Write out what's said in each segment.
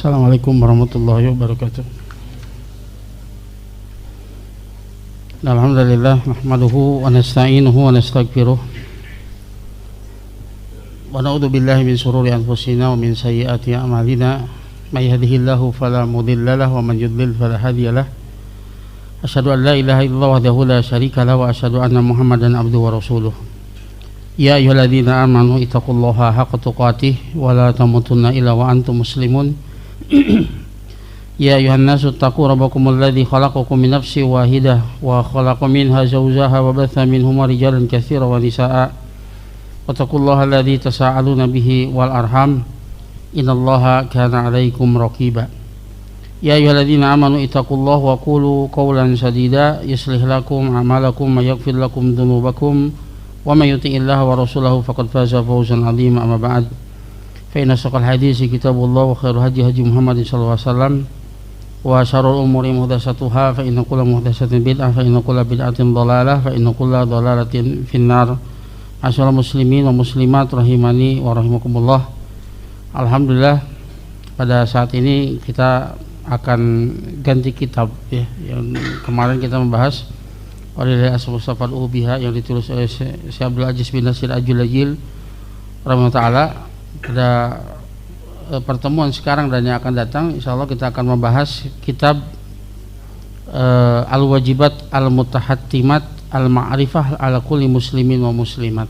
Assalamualaikum warahmatullahi wabarakatuh. Alhamdulillah nahmaduhu wa nasta'inuhu wa nastaghfiruh wa na'udzu billahi min shururi anfusina wa min sayyiati a'malina may yahdihillahu fala mudilla lahu wa man yudlil fala hadiya lahu. Asyhadu an la ilaha illallah wahdahu la syarika lahu wa asyhadu anna Muhammadan abduhu wa rasuluh. Ya ayyuhalladzina amanu ittaqullaha haqqa tuqatih wa la tamutunna illa wa antum muslimun. Ya ayyuhan nasu ittaqu rabbakumul ladzi khalaqakum min nafsin wahidah wa khalaqa minha zawjaha wa batha minhuma rijalan katsiran wa nisaa'a. Wattaqullaha alladzi tasaaluna bihi wal arham innallaha kana 'alaikum raqiba. Ya ayyuhalladzina amanu ittaqullaha wa qulu qawlan sadida yuslih lakum a'malakum wa yaghfir lakum dhunubakum wa may yuti'illaha wa rasulahu faqad faza fawzan 'azima. Amma ba'd, fa inna asdaqal haditsi kitabullah wa khairul hadi Muhammadin sallallahu alaihi wasallam wa syarrul umuri muhdatsatuha fa inna kulla muhdatsatin bid'ah fa inna kulla bid'atin dhalalah fa inna kulla dhalalatin finnar. Assalamu muslimin wa muslimat rahimani wa rahimakumullah. Alhamdulillah, pada saat ini kita akan ganti kitab ya. Yang kemarin kita membahas oleh Asma Safat Ubiha yang ditulis oleh Syekh Abdul Aziz bin Nasir Al-Julajil rahimahullah taala. Pada pertemuan sekarang dan yang akan datang insyaallah kita akan membahas kitab Al-Wajibat Al-Mutahattimat Al-Ma'rifah ala kulli muslimin wa muslimat.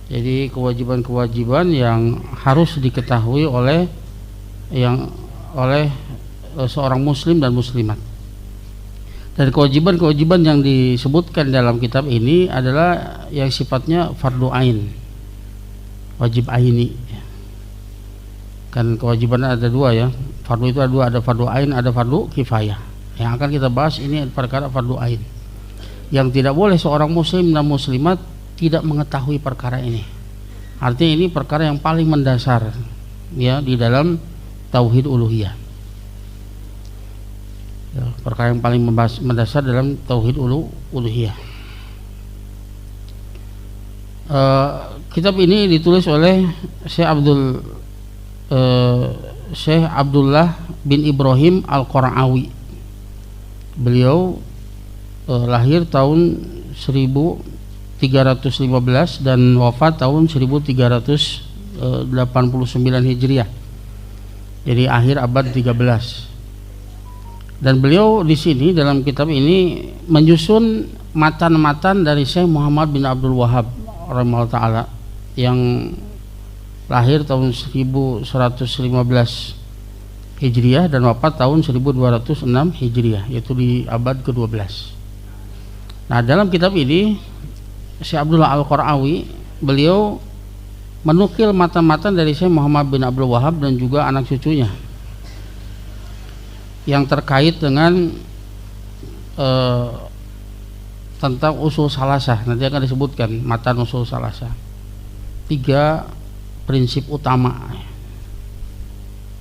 Jadi kewajiban-kewajiban yang harus diketahui oleh seorang muslim dan muslimat. Dan kewajiban-kewajiban yang disebutkan dalam kitab ini adalah yang sifatnya fardu ain, wajib aini. Kan kewajiban ada dua ya, fardu itu ada dua, ada fardu ain, ada fardu kifayah. Yang akan kita bahas ini perkara fardu ain, yang tidak boleh seorang muslim dan muslimat tidak mengetahui perkara ini. Artinya ini perkara yang paling mendasar ya di dalam tauhid uluhiyah. Ya, perkara yang paling mendasar dalam tauhid uluhiyah. Kitab ini ditulis oleh Syekh Abdullah bin Ibrahim Al-Qara'awi. Beliau lahir tahun 1315 dan wafat tahun 1389 Hijriah. Jadi akhir abad 13. Dan beliau di sini dalam kitab ini menyusun matan-matan dari Syekh Muhammad bin Abdul Wahhab rahimahullah taala yang lahir tahun 1115 Hijriah dan wafat tahun 1206 Hijriah, yaitu di abad ke-12. Nah, dalam kitab ini Syekh Abdullah Al-Qara'awi beliau menukil matan-matan dari Syekh Muhammad bin Abdul Wahhab dan juga anak cucunya yang terkait dengan tentang usul salasah. Nanti akan disebutkan matan usul salasah, 3 prinsip utama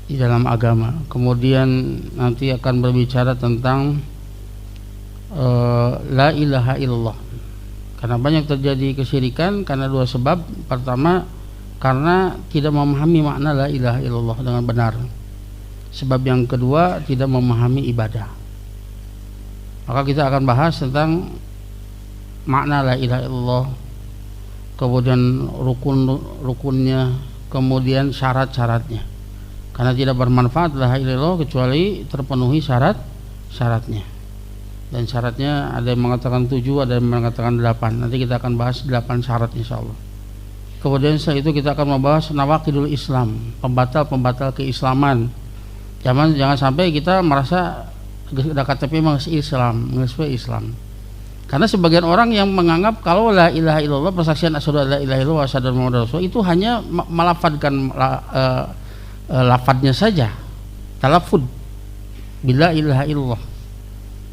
di dalam agama. Kemudian nanti akan berbicara tentang la ilaha illallah, karena banyak terjadi kesyirikan karena 2 sebab. Pertama, karena tidak memahami makna la ilaha illallah dengan benar. Sebab yang kedua, tidak memahami ibadah. Maka kita akan bahas tentang makna la ilaha illallah, kemudian rukun-rukunnya, kemudian syarat-syaratnya. Karena tidak bermanfaat la ilaha illallah kecuali terpenuhi syarat-syaratnya. Dan syaratnya ada yang mengatakan 7, ada yang mengatakan 8. Nanti kita akan bahas 8 syarat insyaallah. Kemudian setelah itu kita akan membahas nawaqidul Islam, pembatal-pembatal keislaman. Jangan sampai kita merasa udah KTP masih Islam. Karena sebagian orang yang menganggap kalau la ilaha illallah, persaksian asyhadu alla ilaha illallah wa asyhadu anna muhammadar rasulullah, itu hanya melafadzkan lafadznya saja, talaffuz bila ilaha illallah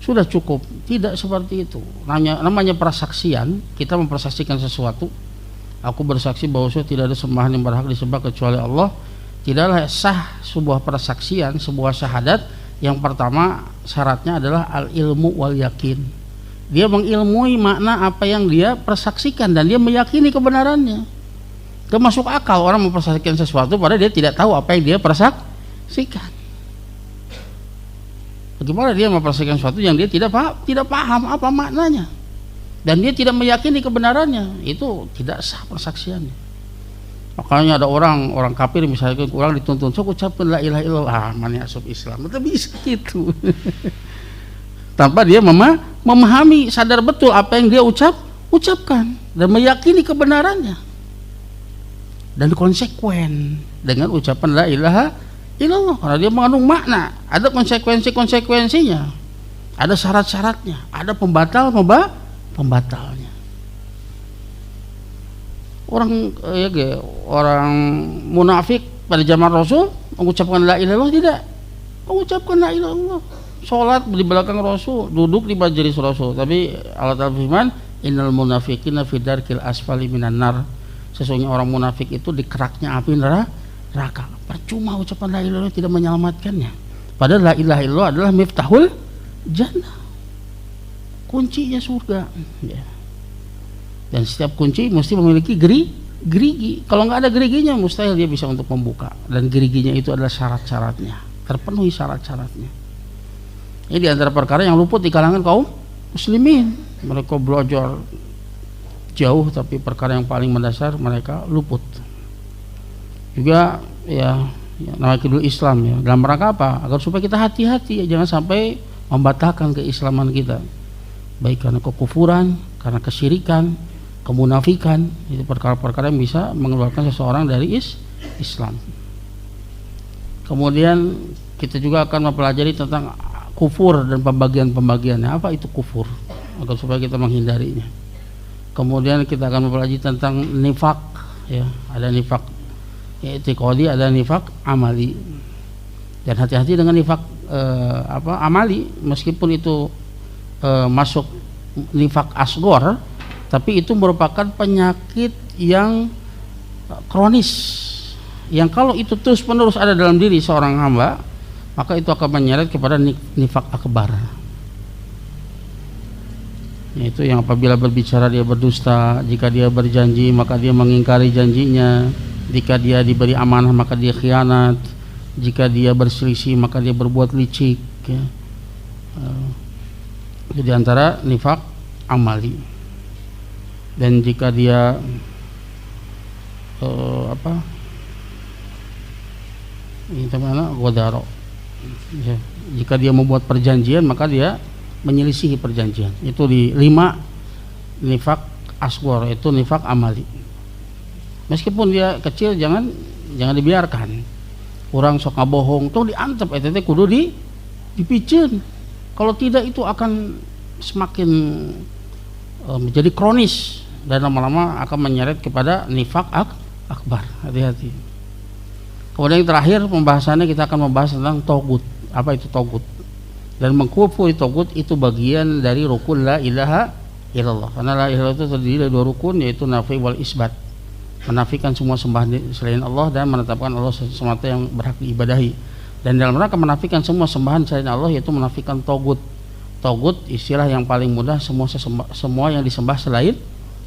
sudah cukup. Tidak seperti itu. Namanya persaksian, kita mempersaksikan sesuatu. Aku bersaksi bahwa tidak ada sembahan yang berhak disembah kecuali Allah. Tidaklah sah sebuah persaksian, sebuah syahadat, yang pertama syaratnya adalah al-ilmu wal yakin. Dia mengilmui makna apa yang dia persaksikan dan dia meyakini kebenarannya. Gak masuk akal orang mempersaksikan sesuatu padahal dia tidak tahu apa yang dia sikat. Bagaimana dia mempersaksikan sesuatu yang dia tidak paham apa maknanya, dan dia tidak meyakini kebenarannya, itu tidak sah persaksiannya. Makanya ada orang kafir misalnya kurang dituntun, sok ucapkan la ilaha illallah, mana asup Islam, itu bisa gitu. Tanpa dia memahami, sadar betul apa yang dia ucapkan dan meyakini kebenarannya, dan konsekuen dengan ucapan la ilaha illallah, karena dia mengandung makna, ada konsekuensinya, ada syarat-syaratnya, ada pembatalnya. Orang munafik pada zaman Rasul mengucapkan la ilaha illallah tidak, mengucapkan la ilaha illallah, sholat di belakang Rasul, duduk di majelis Rasul, tapi Allah Ta'ala firman, innal munafiqina fi darkil asfali minan nar, sesungguhnya orang munafik itu di keraknya api neraka. Percuma ucapan la ilaha illallah tidak menyelamatkannya, padahal la ilaha illallah adalah miftahul jannah, kuncinya surga ya. Dan setiap kunci mesti memiliki gerigi. Kalau nggak ada geriginya mustahil dia bisa untuk membuka, dan geriginya itu adalah syarat-syaratnya, terpenuhi syarat-syaratnya. Ini diantara perkara yang luput di kalangan kaum muslimin. Mereka belajar jauh, tapi perkara yang paling mendasar mereka luput. Juga ya namanya kedua Islam ya, dalam rangka apa? Agar supaya kita hati-hati ya, jangan sampai membatalkan keislaman kita, baik karena kekufuran, karena kesyirikan, kemunafikan. Itu perkara-perkara yang bisa mengeluarkan seseorang dari Islam. Kemudian kita juga akan mempelajari tentang kufur dan pembagian-pembagiannya. Apa itu kufur, agar supaya kita menghindarinya. Kemudian kita akan mempelajari tentang nifak ya, ada nifak i'tiqadi, ada nifak amali. Dan hati-hati dengan nifak amali, meskipun itu masuk nifak asgor, tapi itu merupakan penyakit yang kronis, yang kalau itu terus menerus ada dalam diri seorang hamba, maka itu akan menyeret kepada nifak akbar, yaitu yang apabila berbicara dia berdusta, jika dia berjanji maka dia mengingkari janjinya, jika dia diberi amanah maka dia khianat, jika dia berselisih maka dia berbuat licik ya. Jadi antara nifak amali. Dan jika dia godaro ya, jika dia membuat perjanjian maka dia menyelisihi perjanjian. Itu di 5 nifak asghar, itu nifak amali. Meskipun dia kecil jangan dibiarkan. Orang sok ngabohong tuh diantep eta teh kudu dipicen. Kalau tidak itu akan semakin menjadi kronis dan lama-lama akan menyeret kepada nifak akbar. Hati-hati. Kemudian yang terakhir pembahasannya kita akan membahas tentang togut. Apa itu togut? Dan mengkufuri togut itu bagian dari rukun la ilaha illallah. Karena la ilaha illallah itu terdiri dari 2 rukun, yaitu nafi wal isbat, menafikan semua sembahan selain Allah dan menetapkan Allah semata yang berhak diibadahi. Dan dalam rangka menafikan semua sembahan selain Allah, yaitu menafikan togut. Togut istilah yang paling mudah, semua yang disembah selain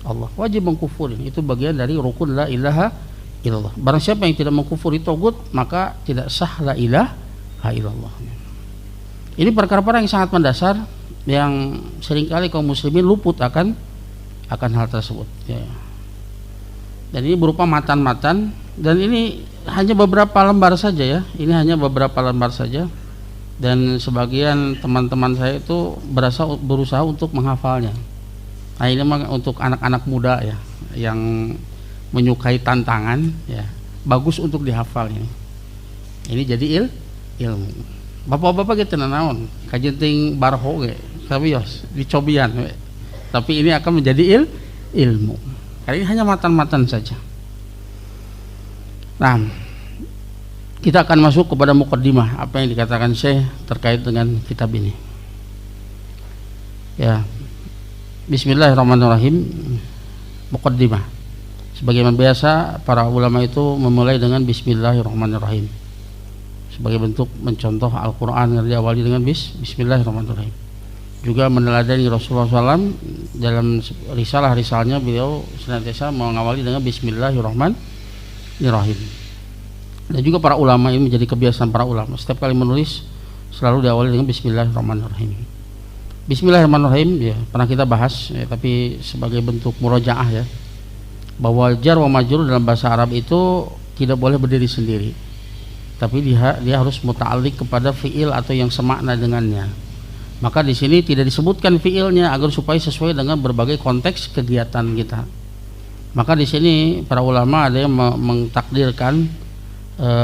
Allah wajib mengkufuri. Itu bagian dari rukun la ilaha illallah. Barang siapa yang tidak mengkufuri togut, maka tidak sah la ilaha illallah. Ini perkara-perkara yang sangat mendasar yang seringkali kaum muslimin luput akan hal tersebut ya. Dan ini berupa matan-matan, dan ini hanya beberapa lembar saja ya. Ini hanya beberapa lembar saja. Dan sebagian teman-teman saya itu berusaha untuk menghafalnya. Nah ini memang untuk anak-anak muda ya, yang menyukai tantangan ya, bagus untuk dihafal ini. Ini jadi ilmu. Bapak-bapak gitu nanaon, kajian ting barho ge, tapi yos dicobian. Tapi ini akan menjadi ilmu. Kali ini hanya matan-matan saja. Nah, kita akan masuk kepada muqaddimah, apa yang dikatakan Syekh terkait dengan kitab ini. Ya. Bismillahirrahmanirrahim. Muqaddimah. Sebagaimana biasa para ulama itu memulai dengan bismillahirrahmanirrahim. Sebagai bentuk mencontoh Al-Qur'an yang diawali dengan bismillahirrahmanirrahim. Juga meneladani Rasulullah SAW dalam risalah-risalahnya, beliau senantiasa mengawali dengan bismillahirrahmanirrahim. Dan juga para ulama, ini menjadi kebiasaan para ulama, setiap kali menulis selalu diawali dengan Bismillahirrahmanirrahim. Bismillahirrahmanirrahim ya pernah kita bahas ya, tapi sebagai bentuk murojaah ya, bahwa jar wa majrur dalam bahasa Arab itu tidak boleh berdiri sendiri, tapi dia harus muta'alliq kepada fiil atau yang semakna dengannya. Maka di sini tidak disebutkan fiilnya agar supaya sesuai dengan berbagai konteks kegiatan kita. Maka di sini para ulama ada yang mengtakdirkan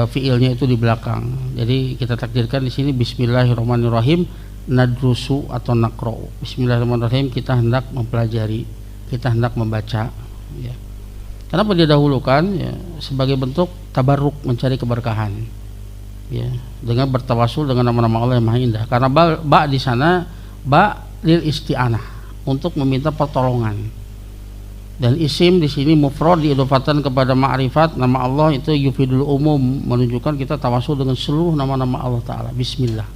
fiilnya itu di belakang. Jadi kita takdirkan di sini Bismillahirrahmanirrahim nadrusu atau nakro. Bismillahirrahmanirrahim, kita hendak mempelajari, kita hendak membaca. Ya. Kenapa didahulukan? Ya, sebagai bentuk tabarruk, mencari keberkahan. Ya, dengan bertawasul dengan nama-nama Allah yang Maha Indah. Karena ba di sana ba lil isti'anah, untuk meminta pertolongan. Dan isim di sini mufrad diidofatan kepada ma'rifat, nama Allah itu yufidul umum, menunjukkan kita tawasul dengan seluruh nama-nama Allah Ta'ala. Bismillah,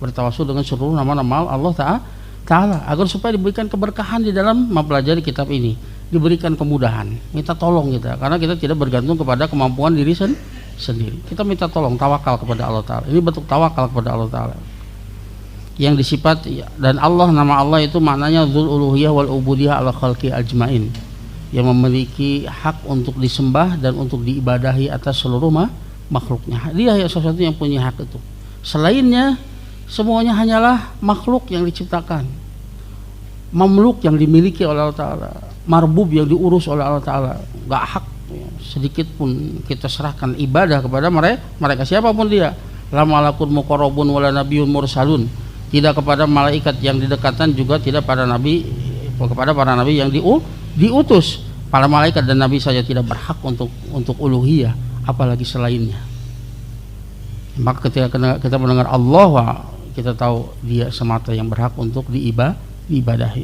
bertawasul dengan seluruh nama-nama Allah Ta'ala agar supaya diberikan keberkahan di dalam mempelajari kitab ini, diberikan kemudahan, minta tolong kita, karena kita tidak bergantung kepada kemampuan diri sendiri. Kita minta tolong, tawakal kepada Allah Ta'ala. Ini bentuk tawakal kepada Allah Ta'ala yang disifat. Dan Allah, nama Allah itu maknanya dzul uluhiyah wal ubudiyah ala khalqi ajmain, yang memiliki hak untuk disembah dan untuk diibadahi atas seluruh makhluknya. Dia yang sesuatu yang punya hak itu. Selainnya semuanya hanyalah makhluk yang diciptakan, mamluk yang dimiliki oleh Allah Ta'ala, marbub yang diurus oleh Allah Ta'ala. Gak hak ya, sedikit pun kita serahkan ibadah kepada mereka siapapun dia. La malakun muqarrabun wala nabiyyun mursalun, tidak kepada malaikat yang didekatan, juga tidak pada nabi, kepada para nabi yang diutus. Para malaikat dan nabi saja tidak berhak untuk uluhiyah, apalagi selainnya. Maka ketika kita mendengar Allah, kita tahu dia semata yang berhak untuk diibadahi,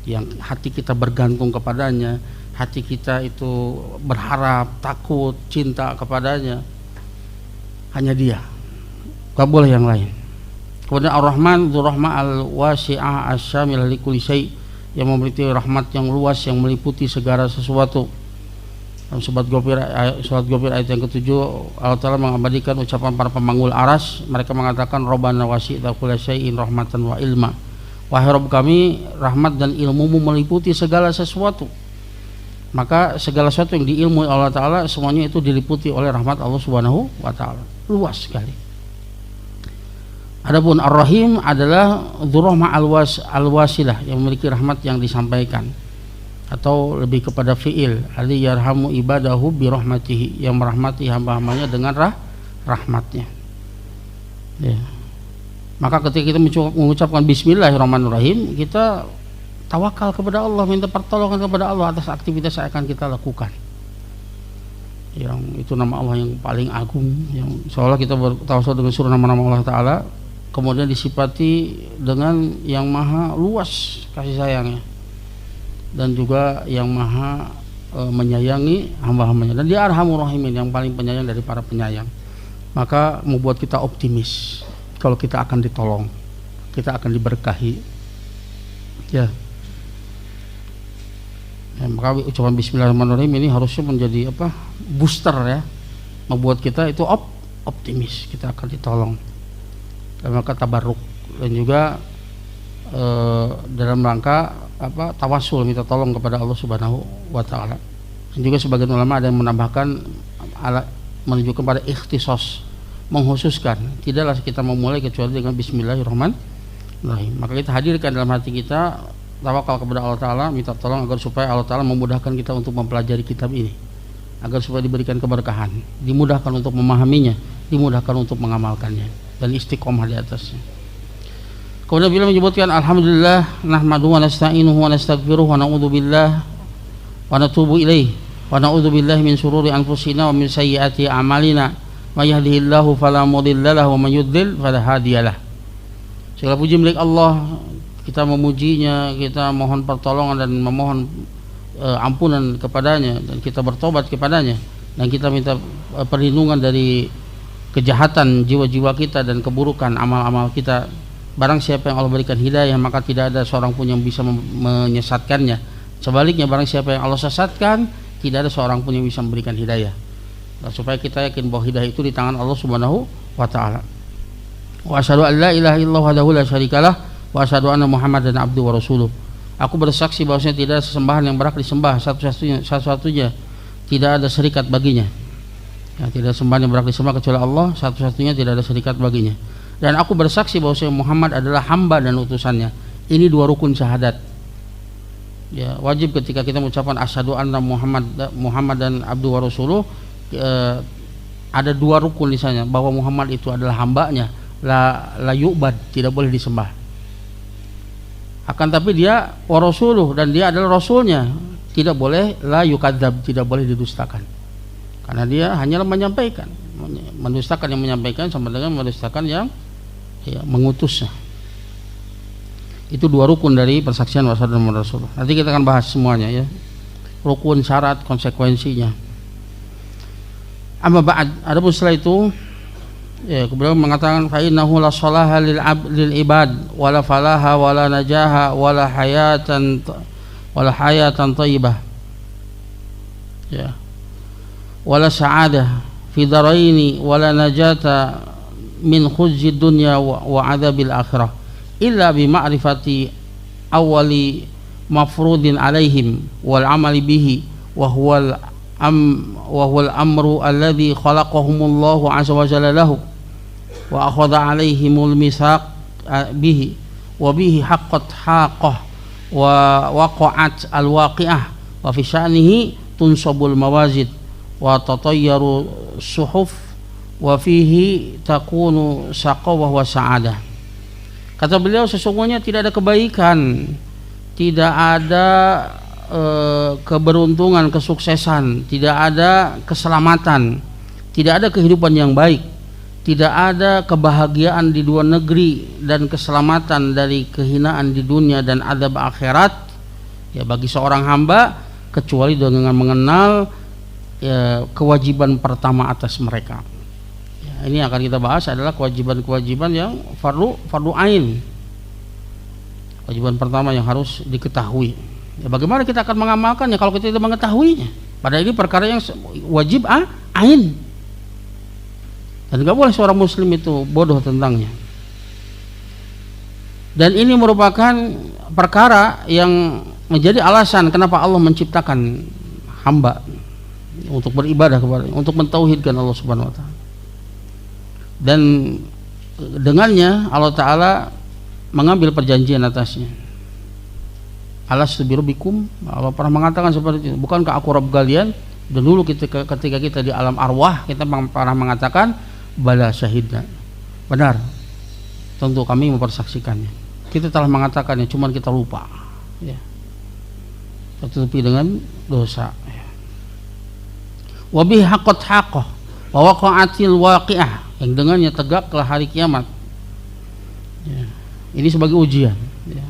yang hati kita bergantung kepadanya, hati kita itu berharap, takut, cinta kepadanya, hanya dia, gak boleh yang lain. Kemudian Ar-Rahman Dzur-Rahmah Al-Wasi'ah Asy-Syamilah likulli syai', yang memiliki rahmat yang luas yang meliputi segala sesuatu. Dalam surat Ghafir ayat yang ke-7, Allah Ta'ala mengabadikan ucapan para pemanggul aras. Mereka mengatakan Rabbana wasi'ta kulla syai'in rahmatan wa ilma, wahai Rabb kami, rahmat dan ilmumu meliputi segala sesuatu. Maka segala sesuatu yang diilmui Allah Ta'ala, semuanya itu diliputi oleh rahmat Allah Subhanahu wa Ta'ala, luas sekali. Adapun Ar-Rahim adalah Dzur-Rahmah Al-Wasilah, yang memiliki rahmat yang disampaikan, atau lebih kepada fiil ali yarhamu ibadahu bi rahmatihi, yang merahmati hamba-hambanya dengan rahmatnya. Ya. Maka ketika kita mengucapkan Bismillahirrahmanirrahim, kita tawakal kepada Allah, minta pertolongan kepada Allah atas aktivitas yang akan kita lakukan. Yang itu nama Allah yang paling agung, yang seolah kita bertawasul dengan seluruh nama-nama Allah Ta'ala, kemudian disifati dengan yang maha luas kasih sayangnya, dan juga yang maha menyayangi hamba-hambanya, dan dia Arhamur Rahimin, yang paling penyayang dari para penyayang. Maka membuat kita optimis kalau kita akan ditolong, kita akan diberkahi. Ya, maka ucapan Bismillahirrahmanirrahim ini harusnya menjadi booster ya, membuat kita itu optimis, kita akan ditolong. Dan maka tabarruk, dan juga dalam rangka tawasul, minta tolong kepada Allah Subhanahu wa Ta'ala. Dan juga sebagian ulama ada yang menambahkan menunjukkan pada ikhtisos, menghususkan, tidaklah kita memulai kecuali dengan Bismillahirrahmanirrahim. Maka kita hadirkan dalam hati kita tawakal kepada Allah Ta'ala, minta tolong agar supaya Allah Ta'ala memudahkan kita untuk mempelajari kitab ini, agar supaya diberikan keberkahan, dimudahkan untuk memahaminya, dimudahkan untuk mengamalkannya, dan istiqomah di atasnya. Kemudian beliau menyebutkan alhamdulillah nahmaduhu wa nasta'inuhu wa nastaghfiruh wa na'udzu billah wa natubu ilaih wa na'udzu billahi min syururi anfusina wa min sayyiati a'malina, may yahdihillahu fala mudilla lahu wa may yudlil fala hadiyalah. Segala puji milik Allah, kita memujinya, kita mohon pertolongan dan memohon ampunan kepadanya, dan kita bertobat kepadanya, dan kita minta perlindungan dari kejahatan jiwa-jiwa kita dan keburukan amal-amal kita. Barang siapa yang Allah berikan hidayah, maka tidak ada seorang pun yang bisa menyesatkannya. Sebaliknya, barang siapa yang Allah sesatkan, tidak ada seorang pun yang bisa memberikan hidayah. Dan supaya kita yakin bahwa hidayah itu di tangan Allah Subhanahu wa taala. Wa asyhadu an la ilaha illallah wahdahu la syarikalah wa asyhadu anna Muhammadan abduhu wa rasuluh. Aku bersaksi bahwasanya tidak ada sesembahan yang berhak disembah satu-satunya, tidak ada serikat baginya. Ya, tidak ada sembahan yang berhak disembah kecuali Allah, satu-satunya, tidak ada serikat baginya. Dan aku bersaksi bahwasanya Muhammad adalah hamba dan utusannya. Ini dua rukun syahadat. Ya, wajib ketika kita mengucapkan asyhadu anna Muhammadan abduhu wa rasuluh, ada dua rukun di sana, bahwa Muhammad itu adalah hambanya, la yu'bad, tidak boleh disembah. Akan tapi dia wa rasuluh, dan dia adalah rasulnya, tidak boleh la yukadzab, tidak boleh didustakan. Karena dia hanyalah menyampaikan. Mendustakan yang menyampaikan sama dengan mendustakan yang mengutusnya. Itu dua rukun dari persaksian wasyhadu anna Rasulullah. Nanti kita akan bahas semuanya ya. Rukun, syarat, konsekuensinya. Amma ba'd, adapun setelah itu ya, beliau mengatakan fa innahu la salaha lil ibad wala falaha wala najaha wala hayatan thayyibah. Ya. Wala sa'adah fi daraini wala najata min khuzyi dunya wa adzabil akhirah illa bi ma'rifati awwali mafrudin alaihim wal amali bihi wa huwal amru alladhi khalaqahumullahu azza wa jalla lahu wa akhadha alaihimul mitsaq bihi wa bihi haqqah wa waqa'at al waqi'ah wa fi sya'nihi tunsabul mawazid wa tatayyaru suhuf wa fihi takunu saqawah wa sa'adah. Kata beliau, sesungguhnya tidak ada kebaikan, tidak ada keberuntungan, kesuksesan, tidak ada keselamatan, tidak ada kehidupan yang baik, tidak ada kebahagiaan di dua negeri dan keselamatan dari kehinaan di dunia dan azab akhirat ya bagi seorang hamba kecuali dengan mengenal ya, kewajiban pertama atas mereka. Ya, ini akan kita bahas adalah kewajiban-kewajiban yang fardu ain. Kewajiban pertama yang harus diketahui. Ya, bagaimana kita akan mengamalkannya kalau kita tidak mengetahuinya? Padahal ini perkara yang wajib ain. Dan tidak boleh seorang muslim itu bodoh tentangnya. Dan ini merupakan perkara yang menjadi alasan kenapa Allah menciptakan hamba untuk beribadah kepada, untuk mentauhidkan Allah Subhanahu wa taala. Dan dengannya Allah taala mengambil perjanjian atasnya. Alastu birabbikum, Allah pernah mengatakan seperti itu. Bukankah aku Rabb kalian? Dan dulu ketika kita di alam arwah kita pernah mengatakan bala syahidna. Benar, tentu kami mempersaksikannya. Kita telah mengatakannya, cuman kita lupa ya. Tertutupi dengan dosa ya. Wa bihi haqqah wa waqa'atil waqi'ah, yang dengannya tegaklah hari kiamat ya. Ini sebagai ujian ya.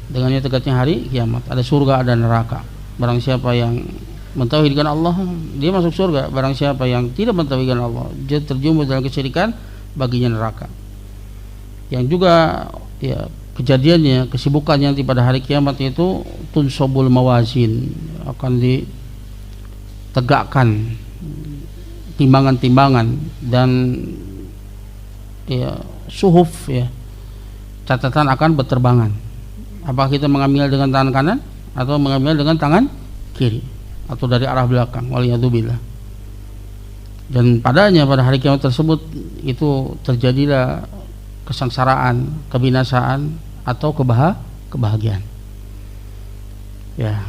Dengannya tegaknya hari kiamat, ada surga ada neraka. Barang siapa yang mentauhidkan Allah, dia masuk surga. Barang siapa yang tidak mentauhidkan Allah, dia terjumus dalam kesyirikan, baginya neraka. Yang juga ya kejadiannya, kesibukannya nanti pada hari kiamat itu tunsabul mawazin, akan ditegakkan timbangan-timbangan dan ya suhuf ya, catatan akan berterbangan. Apakah kita mengambil dengan tangan kanan atau mengambil dengan tangan kiri atau dari arah belakang, waliyadzubillah. Dan padanya pada hari kiamat tersebut itu terjadilah kesengsaraan, kebinasaan atau kebahagiaan. Ya.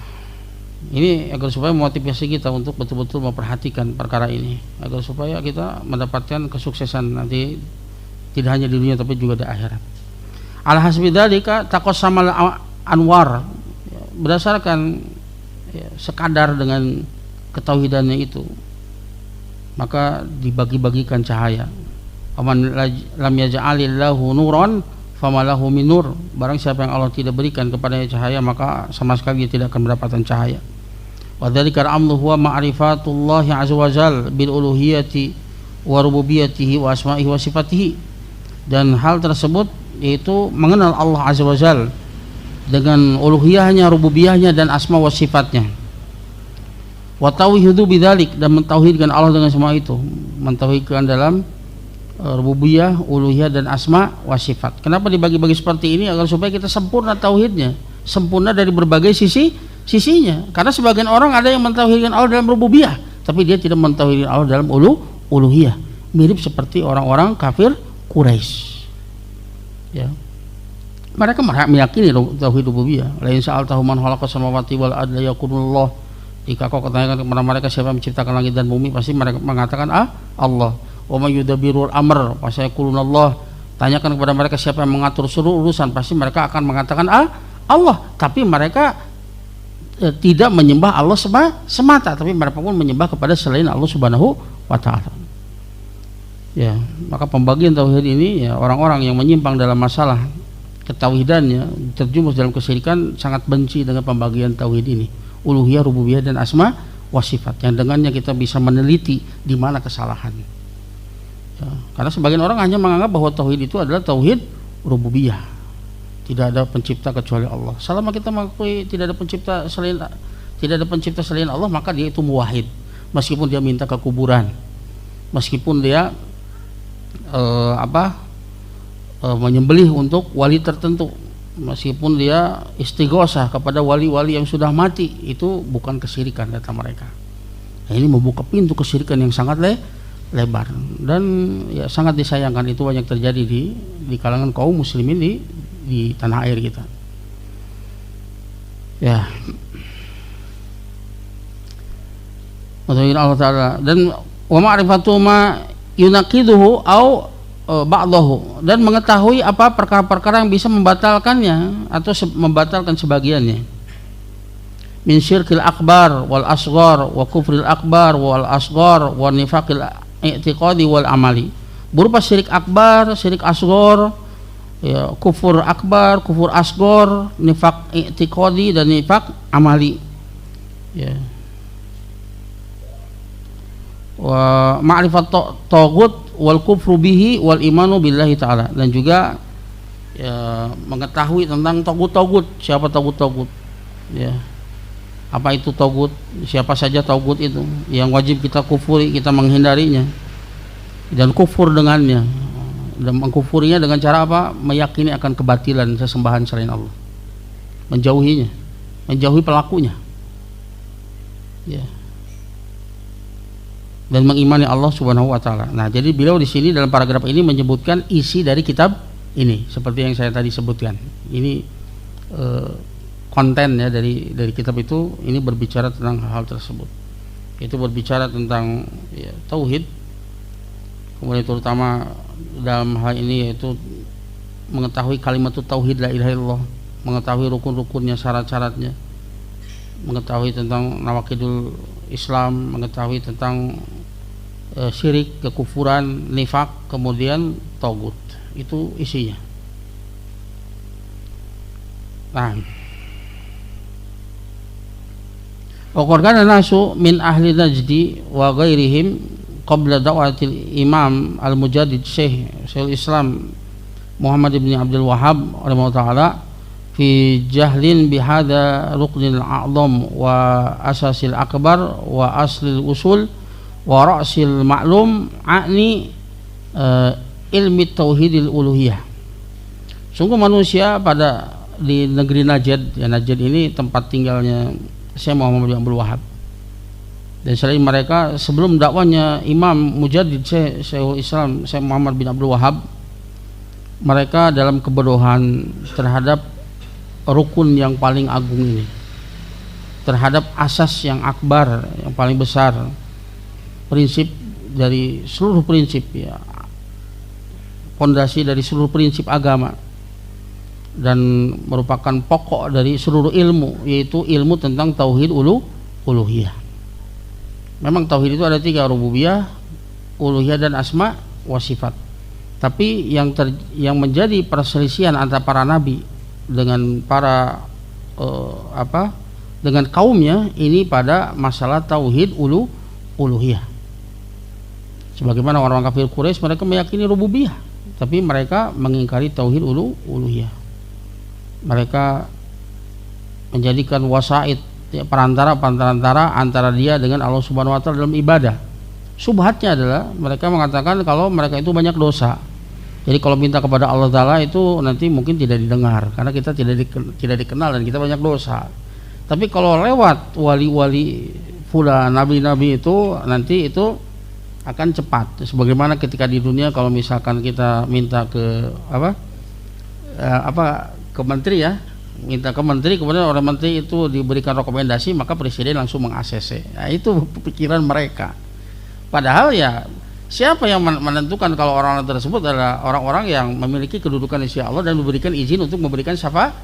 Ini agar supaya memotivasi kita untuk betul-betul memperhatikan perkara ini, agar supaya kita mendapatkan kesuksesan nanti tidak hanya di dunia tapi juga di akhirat. Al-hasbi dzalika taqassamal anwar, berdasarkan ya, sekadar dengan ketauhidannya itu maka dibagi-bagikan cahaya. Aman lam yaj'alillahu nuran famalahu min nur. Barang siapa yang Allah tidak berikan kepadanya cahaya, maka sama sekali dia tidak akan mendapatkan cahaya. Wa dzalika al-amru huwa ma'rifatullah azza wa jalla bil uluhiyyati wa rububiyyatihi wa asma'ihi wa sifatihi. Dan hal tersebut yaitu mengenal Allah azza wa jalla dengan uluhiyahnya, rububiyahnya dan asma wa sifatnya. Wa tauhidu bidzalik, dan mentauhidkan Allah dengan semua itu, mentauhidkan dalam rububiyah, uluhiyah dan asma wa sifat. Kenapa dibagi-bagi seperti ini? Agar supaya kita sempurna tauhidnya, sempurna dari berbagai sisinya. Karena sebagian orang ada yang mentauhidkan Allah dalam rububiyah, tapi dia tidak mentauhidkan Allah dalam uluhiyah. Mirip seperti orang-orang kafir Quraisy. Ya. Mereka meyakini tauhid rububiyah. La in sa'altahum man khalaqas samawati wal arda yaqulullah. Jika kau tanyakan kepada mereka siapa yang menciptakan langit dan bumi, pasti mereka mengatakan Allah. Wa may yudabbirul amr fa sayaqulunallah. Tanyakan kepada mereka siapa yang mengatur seluruh urusan, pasti mereka akan mengatakan Allah. Tapi mereka tidak menyembah Allah semata, tapi mereka pun menyembah kepada selain Allah Subhanahu wa taala. Ya, maka pembagian tauhid ini, ya, orang-orang yang menyimpang dalam masalah ketauhidannya, terjumus dalam kesyirikan, sangat benci dengan pembagian tauhid ini, uluhiyah, rububiyah dan asma wa sifat, yang dengannya kita bisa meneliti di mana kesalahan. Ya, karena sebagian orang hanya menganggap bahwa tauhid itu adalah tauhid rububiyah, tidak ada pencipta kecuali Allah. Selama kita mengakui tidak ada pencipta selain Allah, maka dia itu muwahhid, meskipun dia minta ke kuburan, meskipun dia menyembelih untuk wali tertentu, meskipun dia istighosah kepada wali-wali yang sudah mati, itu bukan kesyirikan kata mereka. Nah, ini membuka pintu kesyirikan yang sangat lebar, dan ya sangat disayangkan itu banyak terjadi di kalangan kaum muslimin di tanah air kita. Ya, Allah Ta'ala. Dan wa ma'rifatu ma yunaqiduhu au ba'dahu, dan mengetahui apa perkara-perkara yang bisa membatalkannya atau membatalkan sebagiannya. Min syirkil akbar wal asghar wa kufril akbar wal asghar wa nifaqil i'tiqadi wal amali, berupa syirik akbar, syirik asghar, ya, kufur akbar, kufur asghar, nifaq i'tiqadi dan nifaq amali. Ya. Wa ma'rifat taghut wal kufru bihi wal imanu billahi ta'ala, dan juga ya, mengetahui tentang taghut-taghut, siapa taghut-taghut, ya, apa itu taghut, siapa saja taghut itu yang wajib kita kufuri, kita menghindarinya dan kufur dengannya, dan mengkufurinya dengan cara apa? Meyakini akan kebatilan sesembahan selain Allah, menjauhinya, menjauhi pelakunya, ya, dan mengimani Allah Subhanahu wa taala. Nah, jadi beliau di sini dalam paragraf ini menyebutkan isi dari kitab ini seperti yang saya tadi sebutkan. Ini konten ya dari kitab itu, ini berbicara tentang hal tersebut. Itu berbicara tentang ya, tauhid. Kemudian terutama dalam hal ini yaitu mengetahui kalimat tauhid la ilaha illallah, mengetahui rukun-rukunnya, syarat-syaratnya, mengetahui tentang nawaqidul Islam, mengetahui tentang syirik, kekufuran, nifak, kemudian tagut. Itu isinya. Nah, Waqarkan nasu min ahli Najdi wa ghairihim qabla da'watil Imam Al-Mujaddid Syekhul Islam Muhammad ibn Abdul Wahhab rahimahullah ta'ala fi jahlin bihada ruknil a'zam wa asasil akbar wa aslil usul wa ra'sil ma'lum a'ni ilmi tauhidil uluhiyah. Sungguh manusia pada di negeri Najd, ya, Najd ini tempat tinggalnya Syekh Muhammad bin Abdul Wahhab, dan selain mereka sebelum dakwanya Imam Mujaddid Syekhul Islam Syekh Muhammad bin Abdul Wahhab, mereka dalam kebodohan terhadap rukun yang paling agung ini, terhadap asas yang akbar, yang paling besar, prinsip dari seluruh prinsip, ya, fondasi dari seluruh prinsip agama, dan merupakan pokok dari seluruh ilmu, yaitu ilmu tentang tauhid uluhiyah. Memang tauhid itu ada tiga, rububiyah, uluhiyah dan asma wa sifat. Tapi yang menjadi perselisihan antara para nabi dengan para dengan kaumnya ini pada masalah tauhid uluhiyah. Sebagaimana orang kafir Quraisy, mereka meyakini rububiyah, tapi mereka mengingkari tauhid uluhiyah. Mereka menjadikan wasaid ya, perantara antara dia dengan Allah Subhanahu wa taala dalam ibadah. Subhatnya adalah mereka mengatakan kalau mereka itu banyak dosa. Jadi kalau minta kepada Allah taala itu nanti mungkin tidak didengar karena kita tidak dikenal dan kita banyak dosa. Tapi kalau lewat wali-wali fulan, nabi-nabi itu nanti itu akan cepat. Sebagaimana ketika di dunia kalau misalkan kita minta ke ke menteri ya, minta ke menteri kemudian orang menteri itu diberikan rekomendasi maka presiden langsung meng-ACC. Nah, itu pikiran mereka. Padahal ya siapa yang menentukan kalau orang tersebut adalah orang-orang yang memiliki kedudukan di sisi Allah dan memberikan izin untuk memberikan syafaat.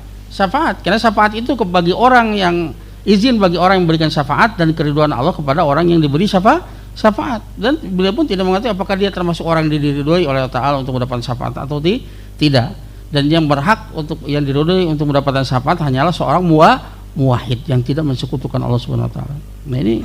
Karena syafaat itu bagi orang yang izin bagi orang yang memberikan syafaat dan keridhaan Allah kepada orang yang diberi syafaat. Dan beliau pun tidak mengatakan apakah dia termasuk orang yang diridhoi oleh Allah Ta'ala untuk mendapatkan syafaat atau tidak. Dan yang berhak untuk yang diridhoi untuk mendapatkan syafaat hanyalah seorang muwahhid yang tidak mensekutukan Allah Subhanahu wa taala. Nah, ini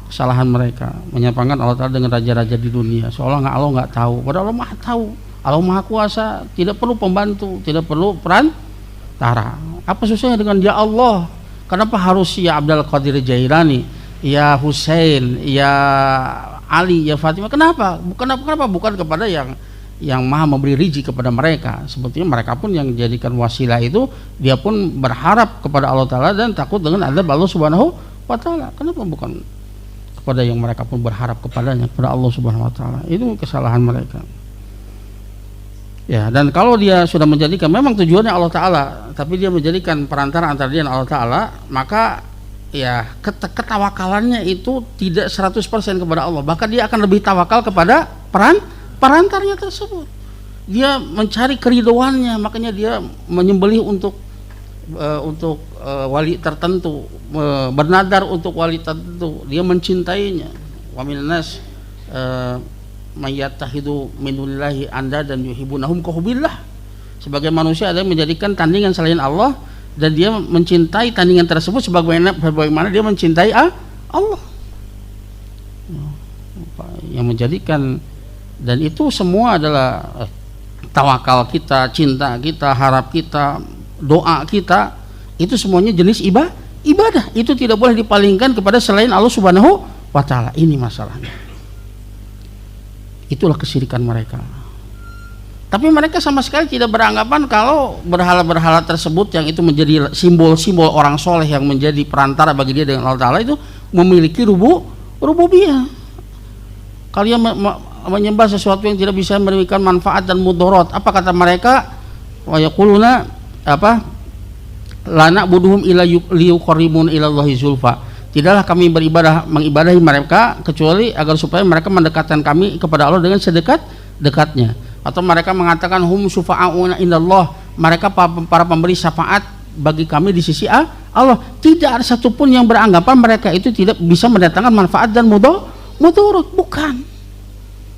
kesalahan mereka menyampaikan Allah Ta'ala dengan raja-raja di dunia seolah Allah nggak tahu, padahal Allah Maha tahu, Allah Maha kuasa, tidak perlu pembantu, tidak perlu perantara. Apa susahnya dengan ya Allah? Kenapa harus ya Abdul Qadir Jailani, ya Husain, ya Ali, ya Fatimah? Kenapa bukan kepada yang Maha memberi rezeki kepada mereka? Sebetulnya mereka pun yang dijadikan wasilah itu dia pun berharap kepada Allah Ta'ala dan takut dengan azab Allah Subhanahu wa taala. Kenapa bukan kepada yang mereka pun berharap kepadanya, kepada Allah Subhanahu wa taala? Itu kesalahan mereka. Ya, dan kalau dia sudah menjadikan memang tujuannya Allah Ta'ala, tapi dia menjadikan perantara antara dia dan Allah Ta'ala, maka ya ketawakalannya itu tidak 100% kepada Allah, bahkan dia akan lebih tawakal kepada perantaranya tersebut. Dia mencari keridhoannya, makanya dia menyembelih untuk wali tertentu, bernadar untuk wali tertentu, dia mencintainya. Wa minan nas mayyattahidu min dunillahi anda dan yuhibbunahum kahubbillah. Sebagai manusia ada yang menjadikan tandingan selain Allah dan dia mencintai tandingan tersebut sebagaimana dia mencintai Allah. Yang menjadikan, dan itu semua adalah tawakal kita, cinta kita, harap kita, doa kita, itu semuanya jenis ibadah. Itu tidak boleh dipalingkan kepada selain Allah Subhanahu wa taala. Ini masalahnya. Itulah kesyirikan mereka. Tapi mereka sama sekali tidak beranggapan kalau berhala-berhala tersebut yang itu menjadi simbol-simbol orang soleh yang menjadi perantara bagi dia dengan Allah Ta'ala itu memiliki rububiyah. Kalian menyembah sesuatu yang tidak bisa memberikan manfaat dan mudarat. Apa kata mereka? Wa yaquluna lana buduhum ila liyuqarribun ila Allahi zulfa. Tidaklah kami mengibadahi mereka kecuali agar supaya mereka mendekatkan kami kepada Allah dengan sedekat-dekatnya. Atau mereka mengatakan hum syufa'auna indallah, mereka para pemberi syafaat bagi kami di sisi Allah. Tidak ada satupun yang beranggapan mereka itu tidak bisa mendatangkan manfaat dan mudarat, bukan.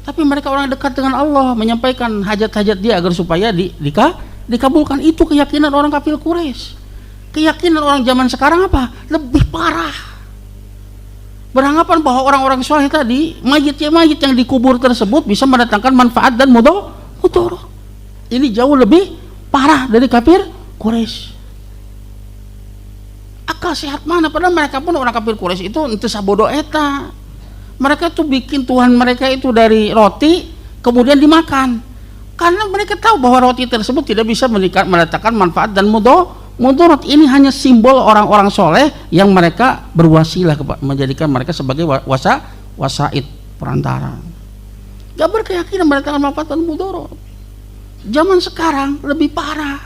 Tapi mereka orang dekat dengan Allah, menyampaikan hajat-hajat dia agar supaya dikabulkan. Itu keyakinan orang kafir Quraisy. Keyakinan orang zaman sekarang apa? Lebih parah. Beranggapan bahwa orang-orang soleh tadi, mayit yang dikubur tersebut bisa mendatangkan manfaat dan mudarat. Ini jauh lebih parah dari kafir Quraisy. Akal sehat mana? Padahal mereka pun orang kafir Quraisy itu ente sabodo eta. Mereka tuh bikin Tuhan mereka itu dari roti kemudian dimakan. Karena mereka tahu bahwa roti tersebut tidak bisa mendatangkan manfaat dan mudarat. Ini hanya simbol orang-orang soleh yang mereka berwasilah menjadikan mereka sebagai wasaid, perantara. Gak berkeyakinan mendatangkan manfaat dan mudarat. Zaman sekarang lebih parah.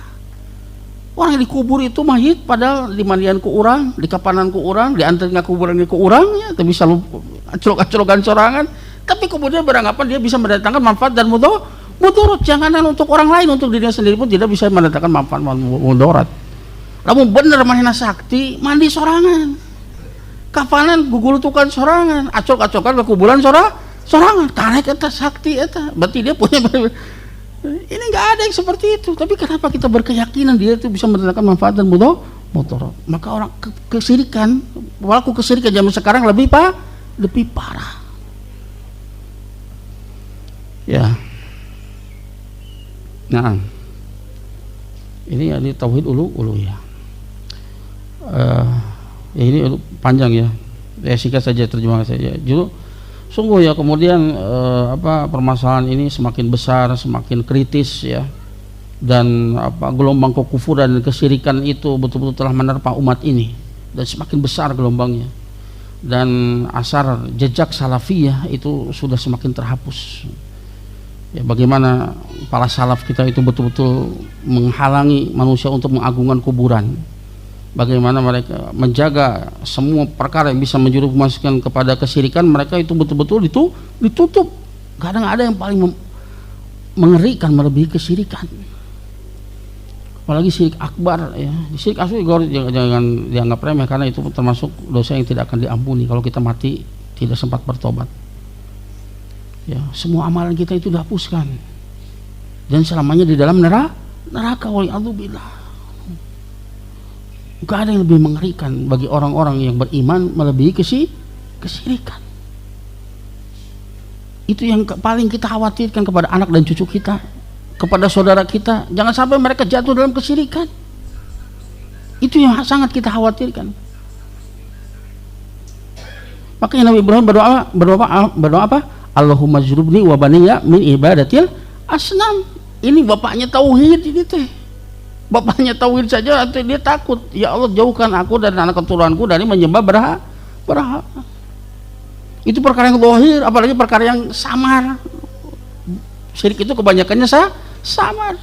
Orang yang dikubur itu mayit padahal dimandian ku urang, dikapanan ku urang, diantarkan ke kuburan ku urang, ya bisa aculok-aculokan sorangan. Tapi kemudian beranggapan dia bisa mendatangkan manfaat dan mudarat. Janganan untuk orang lain, untuk dirinya sendiri pun tidak bisa mendatangkan manfaat dan mudarat. Lamun bener manehna sakti, mandi sorangan, kapanan gugulutukan sorangan, acok-acokan ke kuburan sorangan, karek eta sakti eta, berarti dia punya. Ini nggak ada yang seperti itu. Tapi kenapa kita berkeyakinan dia itu bisa mendatangkan manfaat dan mudarat? Maka orang kesirikan, walaupun kesirikan zaman sekarang lebih parah. Ya. Nah, ini tauhid uluhiyah. Ya ini panjang ya. Singkat saja terjemahan saya. Justru sungguh ya kemudian permasalahan ini semakin besar, semakin kritis ya. Dan gelombang kekufuran dan kesyirikan itu betul-betul telah menerpa umat ini dan semakin besar gelombangnya. Dan asar jejak salafiyah itu sudah semakin terhapus. Ya, bagaimana para salaf kita itu betul-betul menghalangi manusia untuk mengagungkan kuburan. Bagaimana mereka menjaga semua perkara yang bisa menjerumuskan kepada kesyirikan, mereka itu betul-betul ditutup. Kadang ada yang paling mengerikan melebihi kesyirikan. Apalagi syirik akbar ya. Syirik akbar jangan dianggap remeh karena itu termasuk dosa yang tidak akan diampuni kalau kita mati tidak sempat bertobat. Ya, semua amalan kita itu dihapuskan dan selamanya di dalam neraka waliyadzubillah. Gak ada yang lebih mengerikan bagi orang-orang yang beriman melebihi kesyirikan. Itu yang paling kita khawatirkan kepada anak dan cucu kita, kepada saudara kita. Jangan sampai mereka jatuh dalam kesyirikan. Itu yang sangat kita khawatirkan. Makanya Nabi Ibrahim berdoa apa? Allahumma jrubni wa baniya min ibadatil asnam. Ini bapaknya tauhid ini teh. Bapaknya tauhid saja dia takut. Ya Allah, jauhkan aku dan anak keturunanku dari menyembah berhala. Itu perkara yang zahir, apalagi perkara yang samar. Syirik itu kebanyakannya samar.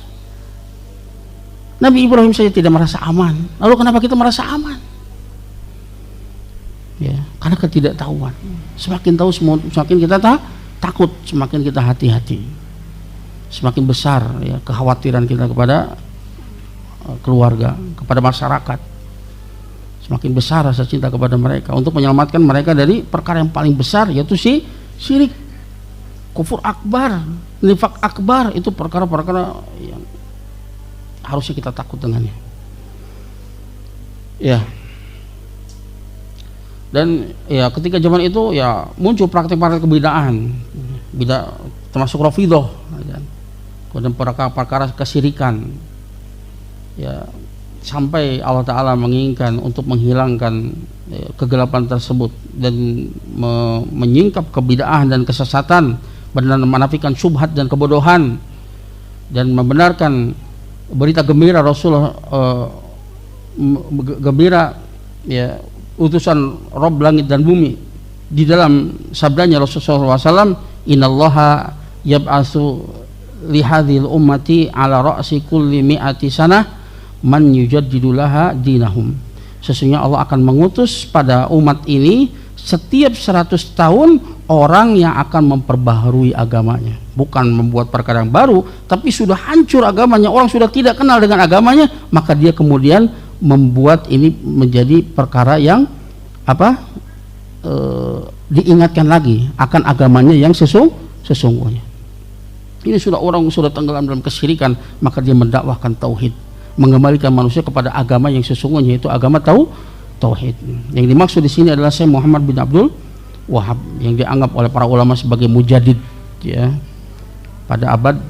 Nabi Ibrahim saja tidak merasa aman. Lalu kenapa kita merasa aman? Ya, karena ketidaktahuan. Semakin tahu semakin kita takut, semakin kita hati-hati. Semakin besar ya kekhawatiran kita kepada keluarga, kepada masyarakat. Semakin besar rasa cinta kepada mereka untuk menyelamatkan mereka dari perkara yang paling besar, yaitu syirik, kufur akbar, nifak akbar. Itu perkara-perkara yang harusnya kita takut dengannya ya. Dan ya ketika zaman itu ya muncul praktik-praktik kebidaan, termasuk Rafidhah ya. Kemudian perkara kesyirikan ya, sampai Allah Ta'ala menginginkan untuk menghilangkan kegelapan tersebut dan menyingkap kebid'ahan dan kesesatan, dan menafikan syubhat dan kebodohan, dan membenarkan berita gembira Rasulullah gembira ya utusan Rabb langit dan bumi. Di dalam sabdanya Rasulullah SAW, innallaha yab'atsu lihadhil ummati ala ra'si kulli mi'ati sanah man yujaddidulaha dinahum. Sesungguhnya Allah akan mengutus pada umat ini setiap 100 tahun orang yang akan memperbaharui agamanya. Bukan membuat perkara yang baru, tapi sudah hancur agamanya, orang sudah tidak kenal dengan agamanya, maka dia kemudian membuat ini menjadi perkara yang diingatkan lagi akan agamanya yang sesungguhnya. Ini sudah orang sudah tenggelam dalam kesyirikan, maka dia mendakwahkan tauhid, mengembalikan manusia kepada agama yang sesungguhnya, itu agama tauhid. Yang dimaksud di sini adalah Syekh Muhammad bin Abdul Wahab yang dianggap oleh para ulama sebagai mujaddid ya pada abad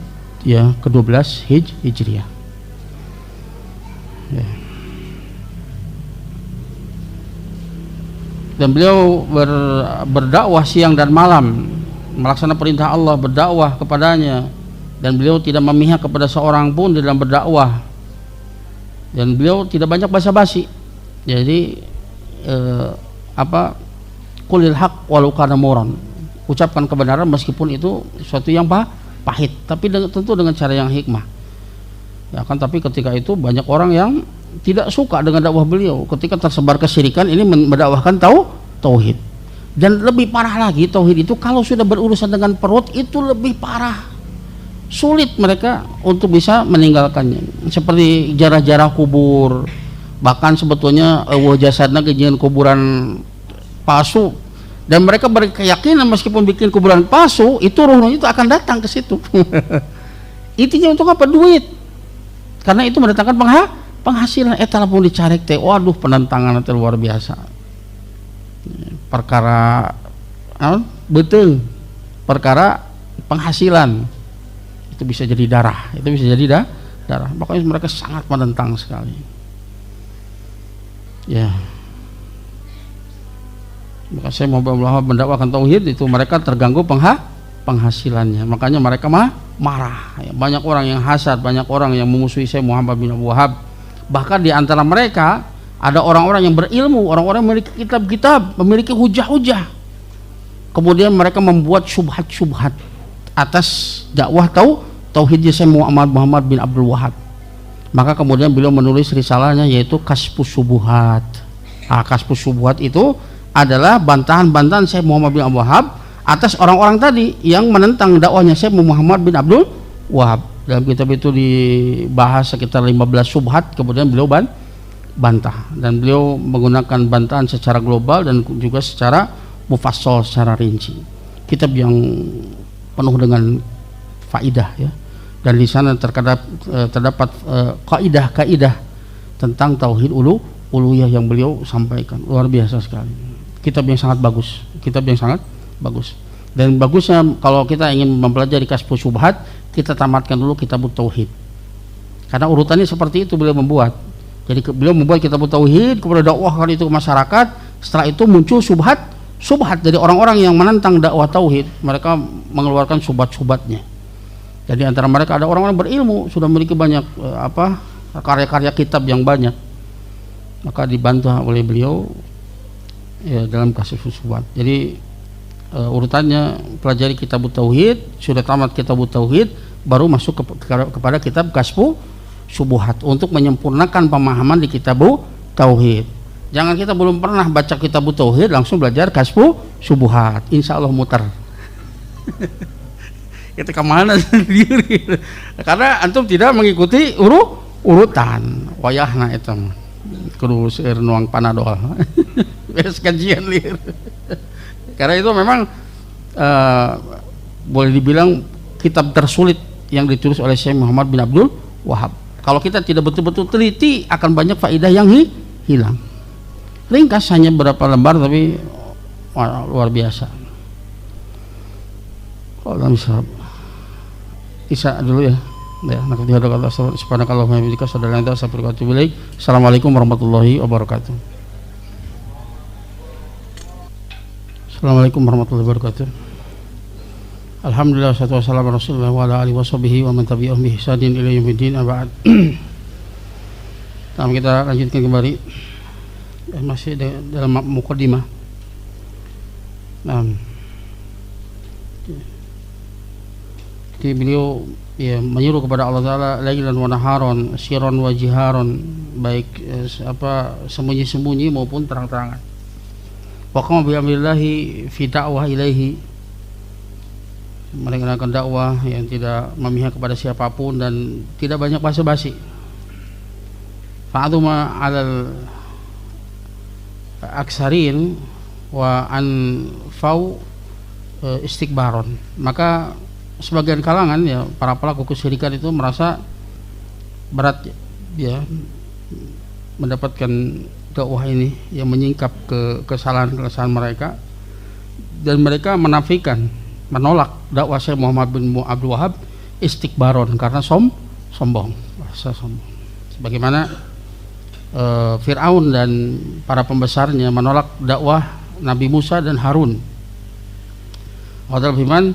ya ke-12 Hijriah. Ya. Dan beliau berdakwah siang dan malam, melaksanakan perintah Allah, berdakwah kepadanya, dan beliau tidak memihak kepada seorang pun di dalam berdakwah. Dan beliau tidak banyak basa-basi. Jadi qulil haq walau kana muran, ucapkan kebenaran meskipun itu sesuatu yang pahit, tapi tentu dengan cara yang hikmah ya kan. Tapi ketika itu banyak orang yang tidak suka dengan dakwah beliau ketika tersebar kesyirikan ini, mendakwahkan tauhid. Dan lebih parah lagi, tauhid itu kalau sudah berurusan dengan perut itu lebih parah, sulit mereka untuk bisa meninggalkannya, seperti jarah-jarah kubur. Bahkan sebetulnya jasadnya kejadian kuburan palsu, dan mereka berkeyakinan meskipun bikin kuburan palsu itu ruhnya itu akan datang ke situ. Intinya untuk apa? Duit, karena itu mendatangkan penghasilan. Etal pun dicari teh, waduh penentangan itu luar biasa. Perkara betul, perkara penghasilan itu bisa jadi darah, itu bisa jadi darah. Makanya mereka sangat menentang sekali ya. Maka Syekh Muhammad bin Wahab mendakwakan tauhid itu mereka terganggu penghasilannya, makanya mereka marah. Banyak orang yang hasad, banyak orang yang memusuhi Syekh Muhammad bin Wahab. Bahkan di antara mereka ada orang-orang yang berilmu, orang-orang yang memiliki kitab-kitab, memiliki hujah-hujah. Kemudian mereka membuat syubhat-syubhat atas dakwah tauhidnya Syekh Muhammad bin Abdul Wahab. Maka kemudian beliau menulis risalahnya yaitu Kashfus Syubuhat. Kashfus Syubuhat itu adalah bantahan-bantahan Syekh Muhammad bin Abdul Wahab atas orang-orang tadi yang menentang dakwahnya Syekh Muhammad bin Abdul Wahab. Dalam kitab itu dibahas sekitar 15 syubhat, kemudian beliau bantah, dan beliau menggunakan bantahan secara global dan juga secara mufassal, secara rinci. Kitab yang penuh dengan faidah ya. Dan di sana terdapat kaidah-kaidah tentang tauhid uluhiyah yang beliau sampaikan. Luar biasa sekali. Kitab yang sangat bagus. Dan bagusnya kalau kita ingin mempelajari Kashfus Syubhat, kita tamatkan dulu kitab tauhid. Karena urutannya seperti itu beliau membuat. Jadi beliau membuat kitab tauhid, kemudian dakwahkan itu ke masyarakat. Setelah itu muncul syubhat dari orang-orang yang menentang dakwah tauhid. Mereka mengeluarkan syubhat-syubhatnya. Jadi antara mereka ada orang-orang berilmu, sudah memiliki banyak karya-karya kitab yang banyak. Maka dibantah oleh beliau ya dalam Kashfus Syubhat. Jadi urutannya pelajari kitab tauhid, sudah tamat kitab tauhid, baru masuk kepada kitab Kashfus Syubuhat untuk menyempurnakan pemahaman di kitab tauhid. Jangan kita belum pernah baca kitab tauhid langsung belajar Kashfus Syubuhat. Insya Allah muter. Kita kemana sendiri? Karena antum tidak mengikuti urutan. Wayahna itu kudu seueur nuang panadol. Beres kajian lir. Karena itu memang boleh dibilang kitab tersulit yang ditulis oleh Syekh Muhammad bin Abdul Wahab. Kalau kita tidak betul-betul teliti, akan banyak faedah yang hilang. Ringkas hanya berapa lembar tapi luar biasa. Kalau misal Isa dulu ya. Ya, Assalamualaikum warahmatullahi wabarakatuh. Assalamualaikum warahmatullahi wabarakatuh. Alhamdulillah wassalatu wassalamu ala Rasulillah wa ala alihi washabihi wa man tabi'ahum bi ihsanin ila yaumiddin. Ba'd. Kita lanjutkan kembali. Masih dalam muqaddimah. Jadi beliau ya menyuruh kepada Allah Ta'ala lailan wa naharon, sirron wa jiharon, baik sembunyi-sembunyi maupun terang-terangan. Wa qama bi amrillahi fi da'wah ilaihi, menegakkan dakwah yang tidak memihak kepada siapapun dan tidak banyak basa-basi. Fa'aduma 'alal aksarin wa anfau istikbaron. Maka sebagian kalangan ya para pelaku kesyirikan itu merasa berat ya mendapatkan dakwah ini yang menyingkap kesalahan-kesalahan mereka, dan mereka menafikan, menolak dakwah Syekh Muhammad bin Abdul Wahab istikbaron karena sombong, rasa sombong. Sebagaimana Fir'aun dan para pembesarnya menolak dakwah Nabi Musa dan Harun. Wadal firman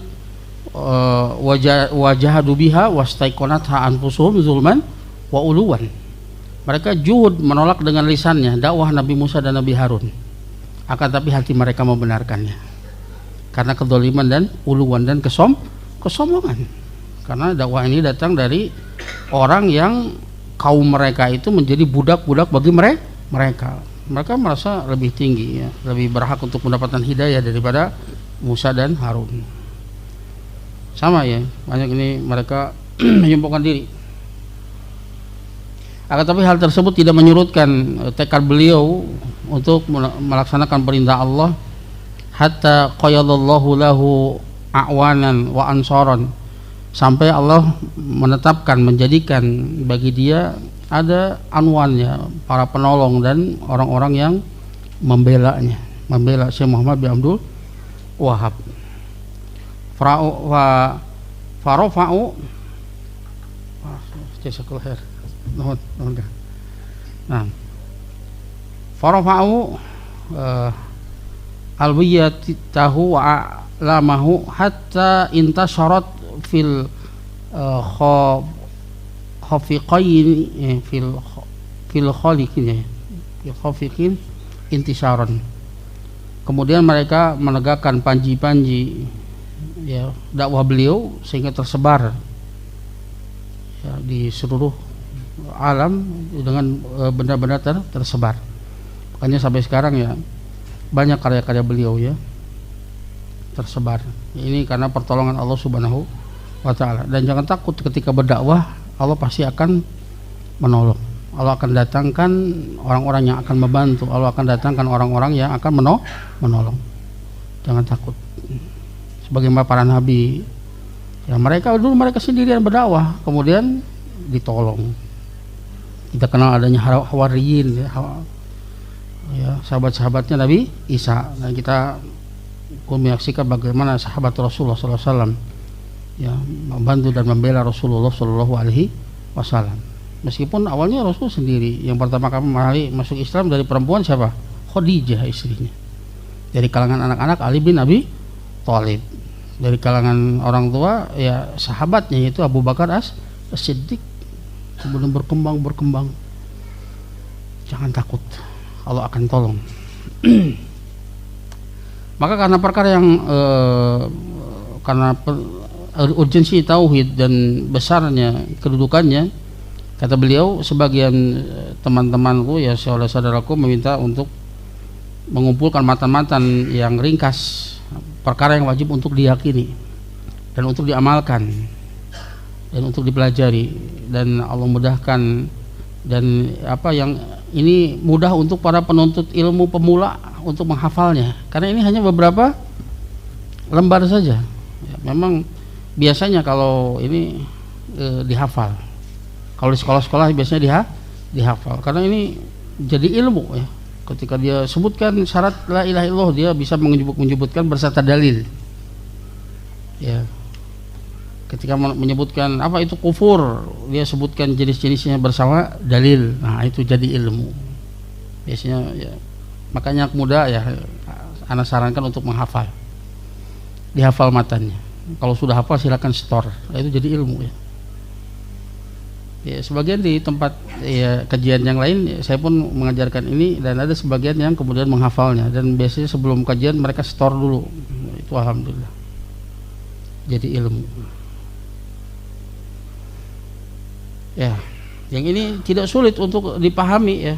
wajahadu biha wastaiqonatha anfusuhum zulman wa uluwan. Mereka juhud menolak dengan lisannya dakwah Nabi Musa dan Nabi Harun, akan tapi hati mereka membenarkannya karena kedoliman dan uluwan dan kesombongan. Karena dakwah ini datang dari orang yang kaum mereka itu menjadi budak-budak bagi mereka. Mereka merasa lebih tinggi ya, lebih berhak untuk mendapatkan hidayah daripada Musa dan Harun. Sama ya, banyak ini mereka menyembuhkan diri. Akan tapi hal tersebut tidak menyurutkan tekad beliau untuk melaksanakan perintah Allah, hatta qayadallahu lahu a'wanan wa ansaran, sampai Allah menetapkan, menjadikan bagi dia ada anwannya, para penolong dan orang-orang yang membela Syekh Muhammad bin Abdul Wahab. Farofa'u alwiyatahu wa alamahu hatta intasharat fil khafiqain fil khaliqin fil khafiqin intisharan. Kemudian mereka menegakkan panji-panji ya dakwah beliau sehingga tersebar ya, di seluruh alam dengan benar-benar tersebar. Makanya sampai sekarang ya banyak karya-karya beliau ya tersebar. Ini karena pertolongan Allah Subhanahu wa taala. Dan jangan takut ketika berdakwah, Allah pasti akan menolong. Allah akan datangkan orang-orang yang akan membantu. Allah akan datangkan orang-orang yang akan menolong. Jangan takut. Sebagaimana para nabi, ya mereka sendirian berdakwah, kemudian ditolong. Kita kenal adanya Hawariyin ya, sahabat-sahabatnya Nabi Isa. Dan kita menyaksikan bagaimana sahabat Rasulullah SAW ya membantu dan membela Rasulullah SAW. Meskipun awalnya Rasul sendiri yang pertama kali masuk Islam dari perempuan siapa? Khadijah istrinya. Dari kalangan anak-anak Ali bin Abi Thalib. Dari kalangan orang tua ya sahabatnya yaitu Abu Bakar As-Siddiq. Kemudian berkembang. Jangan takut, Allah akan tolong. Maka karena perkara yang karena urgensi tauhid dan besarnya kedudukannya, kata beliau, sebagian teman-temanku ya saudara-saudaraku meminta untuk mengumpulkan matan-matan yang ringkas perkara yang wajib untuk diyakini dan untuk diamalkan dan untuk dipelajari, dan Allah mudahkan dan apa yang ini mudah untuk para penuntut ilmu pemula untuk menghafalnya, karena ini hanya beberapa lembar saja ya, memang biasanya kalau ini dihafal. Kalau di sekolah-sekolah biasanya dihafal karena ini jadi ilmu ya. Ketika dia sebutkan syarat la ilaha illallah, dia bisa menyebutkan berserta dalil ya. Ketika menyebutkan apa itu kufur, dia sebutkan jenis-jenisnya bersama dalil. Nah, itu jadi ilmu biasanya ya. Makanya muda ya ana sarankan untuk menghafal, dihafal matanya. Kalau sudah hafal silakan store, itu jadi ilmu ya. Ya, sebagian di tempat ya kajian yang lain ya, saya pun mengajarkan ini, dan ada sebagian yang kemudian menghafalnya, dan biasanya sebelum kajian mereka store dulu. Itu alhamdulillah jadi ilmu. Ya, yang ini tidak sulit untuk dipahami ya.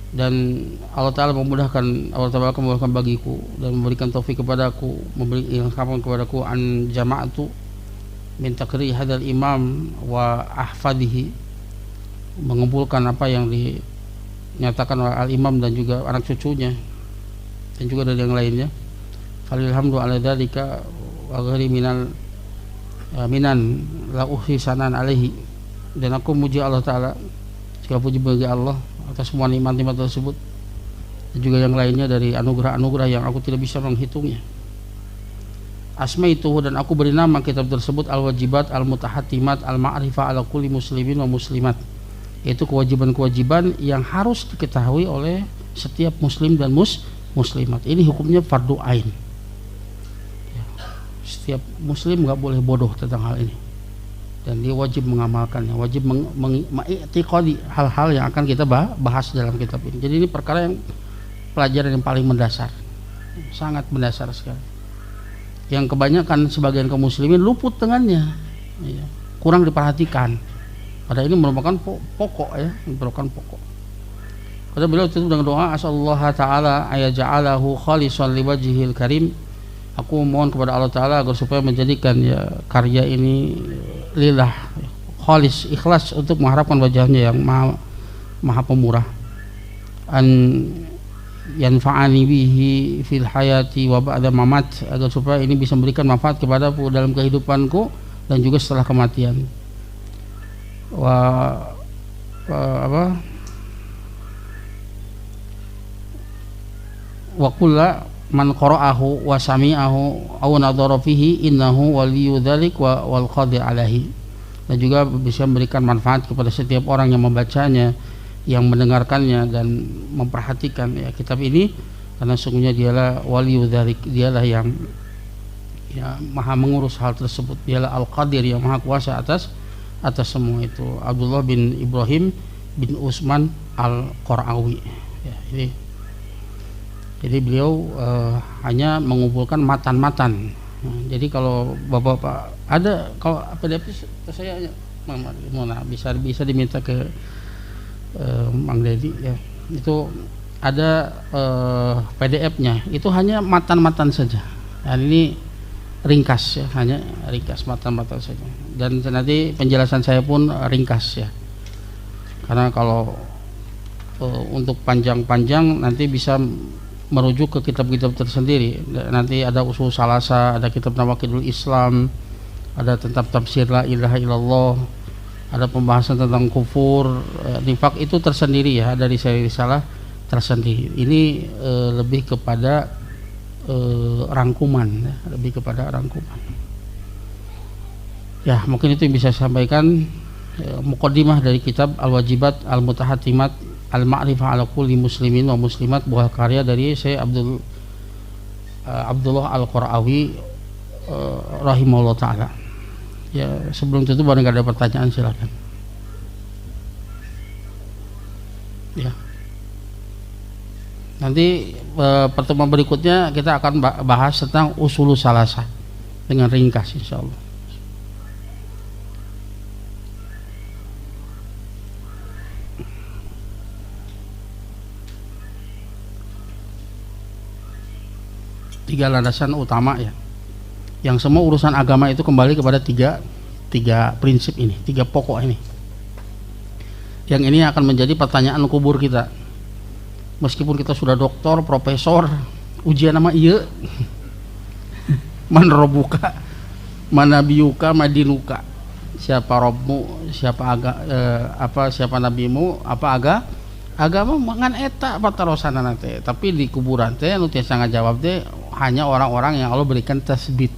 Dan Allah Ta'ala memudahkan bagiku dan memberikan taufik kepadaku, memberi ilham kepadaku an jama'atu min takri hadal imam wa ahfadihi, mengumpulkan apa yang dinyatakan oleh al-imam dan juga anak cucunya dan juga dari yang lainnya. Falilhamdu ala dzalika wa ghairi minan la uhsanan alaihi, dan aku muji Allah Ta'ala, segala puji bagi Allah atas semua nikmat-nikmat tersebut dan juga yang lainnya dari anugerah-anugerah yang aku tidak bisa menghitungnya. Asmaituhu, dan aku beri nama kitab tersebut al-wajibat al-mutahatimat al-ma'rifah ala kulli muslimin wa muslimat, yaitu kewajiban-kewajiban yang harus diketahui oleh setiap muslim dan muslimat. Ini hukumnya fardu ain. Setiap muslim nggak boleh bodoh tentang hal ini, dan dia wajib mengamalkannya, wajib mengiktikadi hal-hal yang akan kita bahas dalam kitab ini. Jadi ini perkara yang pelajaran yang paling mendasar, sangat mendasar sekali, yang kebanyakan sebagian kaum muslimin luput dengannya ya, kurang diperhatikan. Padahal ini merupakan pokok ya, merupakan pokok. Kata beliau itu dengan doa, asallallahu ta'ala ayaja'alahu khalisan liwajhihil karim, aku mohon kepada Allah Ta'ala agar supaya menjadikan ya karya ini lillah, khalis, ikhlas untuk mengharapkan wajahnya yang maha pemurah. An yanfa'ani bihi fil hayati wa ba'da mamat, agar supaya ini bisa memberikan manfaat kepadaku dalam kehidupanku dan juga setelah kematian. Wa kulla man qara'ahu wa sami'ahu aw nadhara fihi innahu waliyyu dzalik wal qadir alaihi, dan juga bisa memberikan manfaat kepada setiap orang yang membacanya, yang mendengarkannya dan memperhatikan ya kitab ini, karena sungguhnya dialah waliyu dzalik, dialah yang ya maha mengurus hal tersebut, dialah Al-Qadir yang maha kuasa atas semua itu. Abdullah bin Ibrahim bin Utsman Al-Qarawi ya, jadi beliau hanya mengumpulkan matan-matan. Jadi kalau bapak-bapak ada, kalau PDF saya bisa diminta ke Mang Dedi ya, itu ada PDF-nya, itu hanya matan-matan saja. Dan ini ringkas ya, hanya ringkas matan-matan saja. Dan nanti penjelasan saya pun ringkas ya, karena kalau untuk panjang-panjang nanti bisa merujuk ke kitab-kitab tersendiri. Nanti ada usul salasa, ada kitab Nawaqidul Islam, ada tentang tafsir la ilaha illallah, ada pembahasan tentang kufur, nifak, itu tersendiri ya, dari saya risalah tersendiri. Ini lebih kepada rangkuman ya, lebih kepada rangkuman ya. Mungkin itu yang bisa saya sampaikan, muqaddimah dari kitab Al-Wajibat Al-Mutahatimat Al-Ma'rifah ala kulli muslimin wa muslimat, buah karya dari Syekh Abdullah Al-Qarawi rahimahullah ta'ala ya. Sebelum itu barangkali ada pertanyaan, silakan ya. Nanti pertemuan berikutnya kita akan bahas tentang usulus salasa dengan ringkas insyaallah. Tiga landasan utama ya, yang semua urusan agama itu kembali kepada tiga prinsip ini, tiga pokok ini, yang ini akan menjadi pertanyaan kubur kita. Meskipun kita sudah doktor, profesor, ujian nama iya man robuka, mana biuka, madinuka, siapa robmu, siapa siapa nabimu, apa agama mangan eta patarosana nate. Tapi di kuburan teh anu tiasa ngajawab teh hanya orang-orang yang Allah berikan tasbit.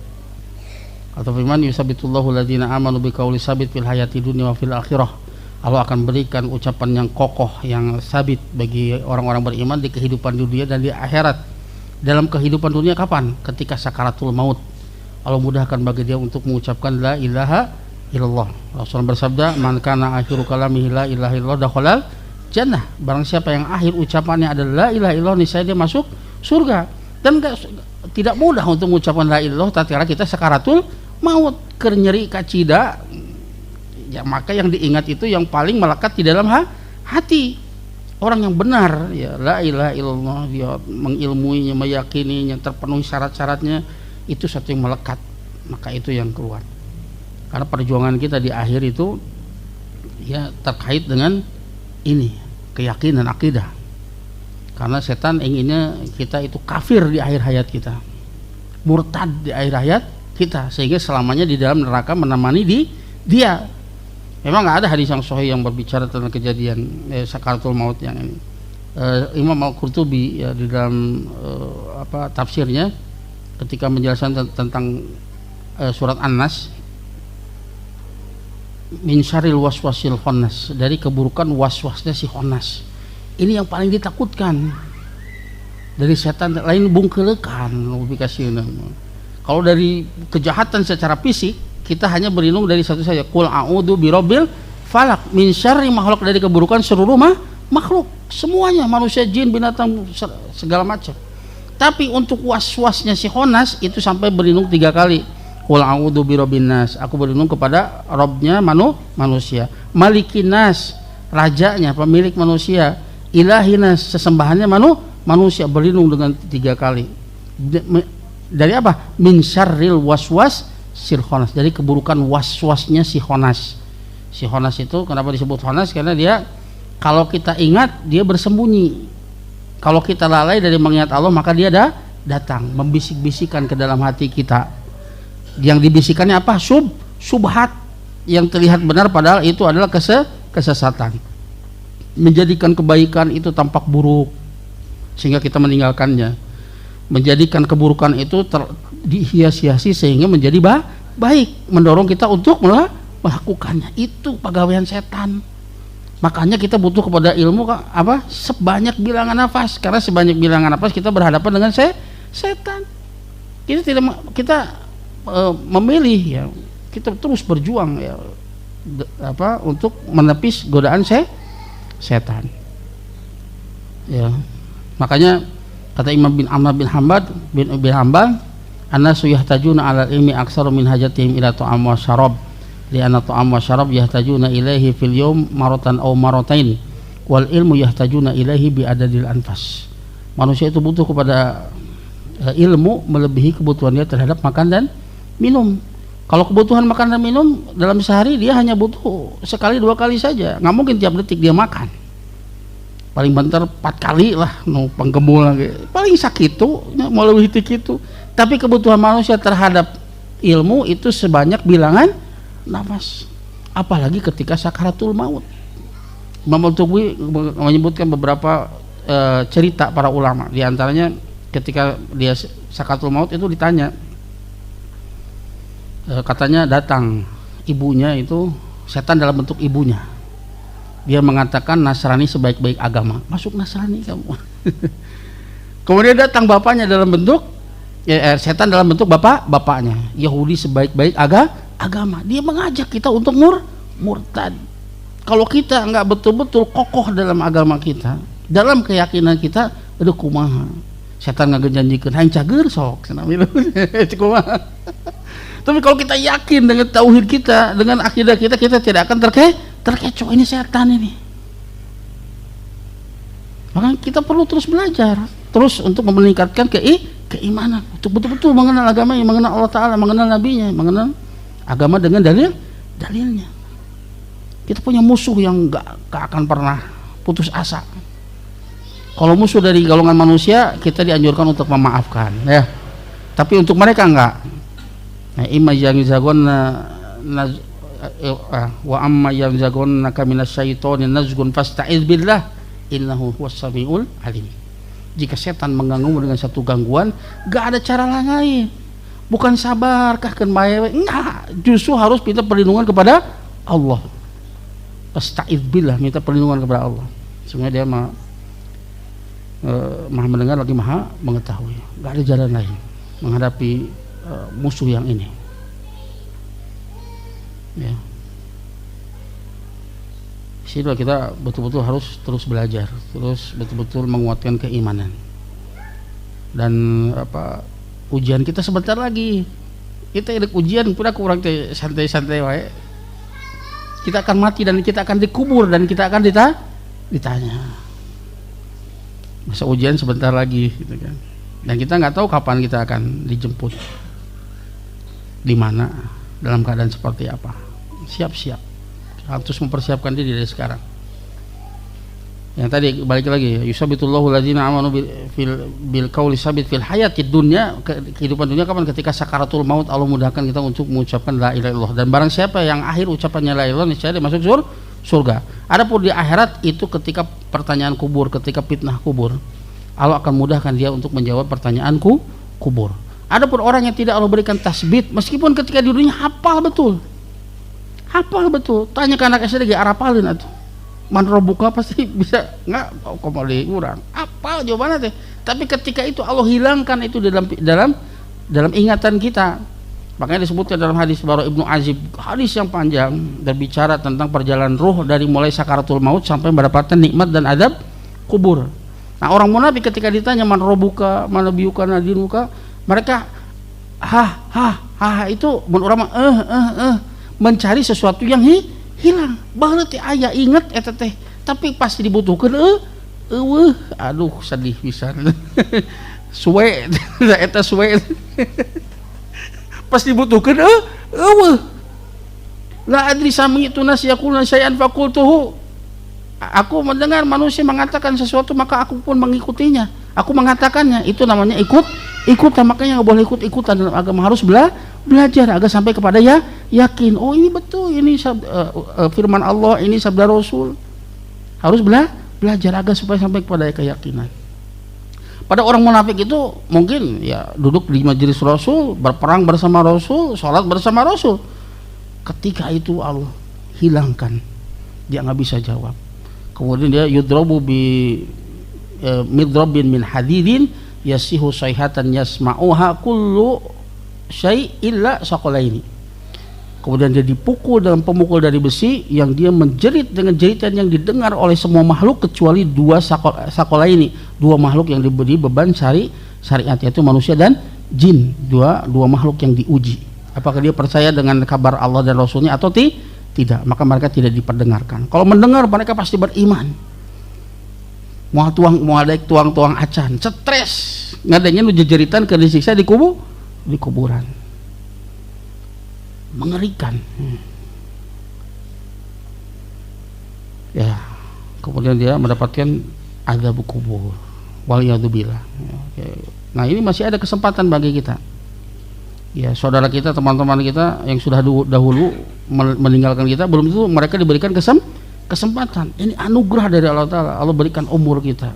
Atau firman yusabitullahu alladziina aamanu biqauli sabit fil hayati dunya wa fil akhirah. Allah akan berikan ucapan yang kokoh, yang sabit bagi orang-orang beriman di kehidupan dunia dan di akhirat. Dalam kehidupan dunia kapan? Ketika sakaratul maut. Allah mudahkan bagi dia untuk mengucapkan la ilaha illallah. Rasulullah bersabda, "Man kana akhiru kalamihi la ilaha illallah dakhalal jannah." Barang siapa yang akhir ucapannya adalah la ilaha illallah, niscaya dia masuk surga. Dan tidak mudah untuk mengucapkan la ilaha illallah tatkala kita sakaratul maut, keur nyeri kacida ya. Maka yang diingat itu yang paling melekat di dalam hati orang yang benar ya. La ilaha illallah, dia mengilmuinya, meyakininya, terpenuhi syarat-syaratnya, itu satu yang melekat, maka itu yang keluar. Karena perjuangan kita di akhir itu ya terkait dengan ini, keyakinan, akidah. Karena setan inginnya kita itu kafir di akhir hayat kita, murtad di akhir hayat kita, sehingga selamanya di dalam neraka menemani dia. Memang nggak ada hadis yang sahih yang berbicara tentang kejadian sakaratul maut yang ini. Imam Al-Qurtubi ya, di dalam tafsirnya ketika menjelaskan tentang surat An-Nas, min syarril waswasil khannas, dari keburukan waswasnya si khannas. Ini yang paling ditakutkan dari setan, lain bungkelekan ubikasieuna. Kalau dari kejahatan secara fisik kita hanya berlindung dari satu saja, qul a'udzu birabbil falaq min syarri makhluk, dari keburukan seluruh makhluk semuanya, manusia, jin, binatang, segala macam. Tapi untuk waswasnya si khannas itu sampai berlindung 3 kali. Qul a'udzu birabbin nas, aku berlindung kepada Rabbnya manusia. Malikin nas, rajanya, pemilik manusia. Ilahinas, sesembahannya manusia, berlindung dengan 3 kali. Dari apa? Min syarril waswas sil khannas, dari keburukan waswasnya si khannas. Si khannas itu kenapa disebut khannas? Karena dia kalau kita ingat dia bersembunyi. Kalau kita lalai dari mengingat Allah, maka dia datang membisik-bisikan ke dalam hati kita. Yang dibisikannya apa? Subhat yang terlihat benar padahal itu adalah kesesatan. Menjadikan kebaikan itu tampak buruk sehingga kita meninggalkannya. Menjadikan keburukan itu dihias-hiasi sehingga menjadi baik, mendorong kita untuk melakukannya. Itu pegawaian setan. Makanya kita butuh kepada ilmu apa? Sebanyak bilangan nafas. Karena sebanyak bilangan nafas kita berhadapan dengan setan. Kita memilih ya. Kita terus berjuang ya untuk menepis godaan setan. Ya. Makanya kata Imam bin Ahmad bin Hanbal, "An-nasu yahtajuna 'ala ilmi aktsaru min hajatihim ila ta'am wa syarab." Li'anna ta'am wa syarab yahtajuna ilaihi fil yawm maratan aw maratain wal ilmu yahtajuna ilaihi bi adadil anfas. Manusia itu butuh kepada ilmu melebihi kebutuhan dia terhadap makan dan minum. Kalau kebutuhan makan dan minum dalam sehari dia hanya butuh sekali 2 kali saja, nggak mungkin tiap detik dia makan. Paling bentar 4 kali lah, penggembul lagi. Paling sakit tuh, mau lebih itu. Tapi kebutuhan manusia terhadap ilmu itu sebanyak bilangan nafas. Apalagi ketika sakaratul maut. Imam Al-Tughwi menyebutkan beberapa cerita para ulama. Di antaranya ketika dia sakaratul maut itu ditanya, katanya datang ibunya itu setan dalam bentuk ibunya. Dia mengatakan Nasrani sebaik-baik agama, masuk Nasrani kamu. Kemudian datang bapaknya dalam bentuk setan dalam bentuk bapaknya, Yahudi sebaik-baik agama. Dia mengajak kita untuk murtad. Kalau kita nggak betul-betul kokoh dalam agama kita, dalam keyakinan kita, aduh kumaha. Setan ngajanjikeun hayang cager sok cenah kumaha. Tapi kalau kita yakin dengan tauhid kita, dengan akidah kita, kita tidak akan terkecoh ini setan ini. Maka kita perlu terus belajar, terus untuk meningkatkan keimanan, untuk betul-betul mengenal agama, mengenal Allah Ta'ala, mengenal Nabi-Nya, mengenal agama dengan dalilnya. Kita punya musuh yang gak akan pernah putus asa. Kalau musuh dari golongan manusia, kita dianjurkan untuk memaafkan, ya. Tapi untuk mereka enggak. Imma yang zagonna wa amma yang zagonna kaminas syaitani nazgun fasta'iz billah innahu huwas samiul alim. Jika setan mengganggumu dengan satu gangguan, gak ada cara lain. Bukan sabar kah ken bae, enggak, justru harus minta perlindungan kepada Allah. Fasta'iz billah, minta perlindungan kepada Allah. Sehingga dia maha mendengar lagi maha mengetahui. Gak ada jalan lain menghadapi musuh yang ini, ya. Sehingga kita betul-betul harus terus belajar, terus betul-betul menguatkan keimanan. Dan ujian kita sebentar lagi. Kita ada ujian, pura kurang santai-santai wae. Kita akan mati dan kita akan dikubur dan kita akan ditanya. Masa ujian sebentar lagi, gitu kan. Dan kita nggak tahu kapan kita akan dijemput, di mana, dalam keadaan seperti apa. Siap-siap, harus mempersiapkan diri dari sekarang. Yang tadi balik lagi, yusabitullahu ladzina amanu bil qauli sabit fil hayatid dunya, kehidupan dunia kapan? Ketika sakaratul maut Allah mudahkan kita untuk mengucapkan la ilaha illallah. Dan barang siapa yang akhir ucapannya la ilaha illallah, niscaya dia masuk surga. Adapun di akhirat itu ketika pertanyaan kubur, ketika fitnah kubur, Allah akan mudahkan dia untuk menjawab pertanyaan kubur. Adapun orang yang tidak Allah berikan tasbit, meskipun ketika di dunia hafal betul, tanya ke anak SD arapalin atuh, man robuka pasti bisa nggak kembali kurang, hafal jawabannya teh. Tapi ketika itu Allah hilangkan itu dalam ingatan kita. Makanya disebutkan dalam hadis Bara Ibnu Azib, hadis yang panjang berbicara tentang perjalanan ruh dari mulai sakaratul maut sampai mendapatkan nikmat dan adab kubur. Nah, orang munafik ketika ditanya man robuka, man nabiyuka, nadinuka, mereka itu menurut mencari sesuatu yang hilang. Baheula teh aya inget eta teh, tapi pas dibutuhkeun aduh sedih pisan. Suwe eta suwe. Pas dibutuhkeun la adri sami itu nasyaqulna syai'an faqultuhu. Aku mendengar manusia mengatakan sesuatu maka aku pun mengikutinya. Aku mengatakannya, itu namanya ikutan. Makanya nggak boleh ikut-ikutan dalam agama, harus belajar agar sampai kepada yakin. Oh ini betul, ini firman Allah, ini sabda Rasul. Harus belajar agar supaya sampai kepada keyakinan. Pada orang munafik itu mungkin ya duduk di majelis Rasul, berperang bersama Rasul, sholat bersama Rasul. Ketika itu Allah hilangkan, dia nggak bisa jawab. Kemudian dia yudrabu bi midrabin min hadidin yasihu sayhatan yasma'uha kullu syai' illa saqalaini. Kemudian dia dipukul dengan pemukul dari besi yang dia menjerit dengan jeritan yang didengar oleh semua makhluk kecuali dua saqalaini, dua makhluk yang diberi beban syariat, yaitu manusia dan jin, dua makhluk yang diuji. Apakah dia percaya dengan kabar Allah dan Rasulnya atau tidak? Maka mereka tidak diperdengarkan. Kalau mendengar mereka pasti beriman. Mau ada tuang acan, stres, ngadengin nu jejeritan ke disiksa di kuburan. Mengerikan. Ya, kemudian dia mendapatkan azab kubur. Waliyadzubillah. Nah, ini masih ada kesempatan bagi kita. Ya, saudara kita, teman-teman kita yang sudah dahulu meninggalkan kita, belum tentu mereka diberikan kesempatan. Ini anugerah dari Allah Ta'ala. Allah berikan umur kita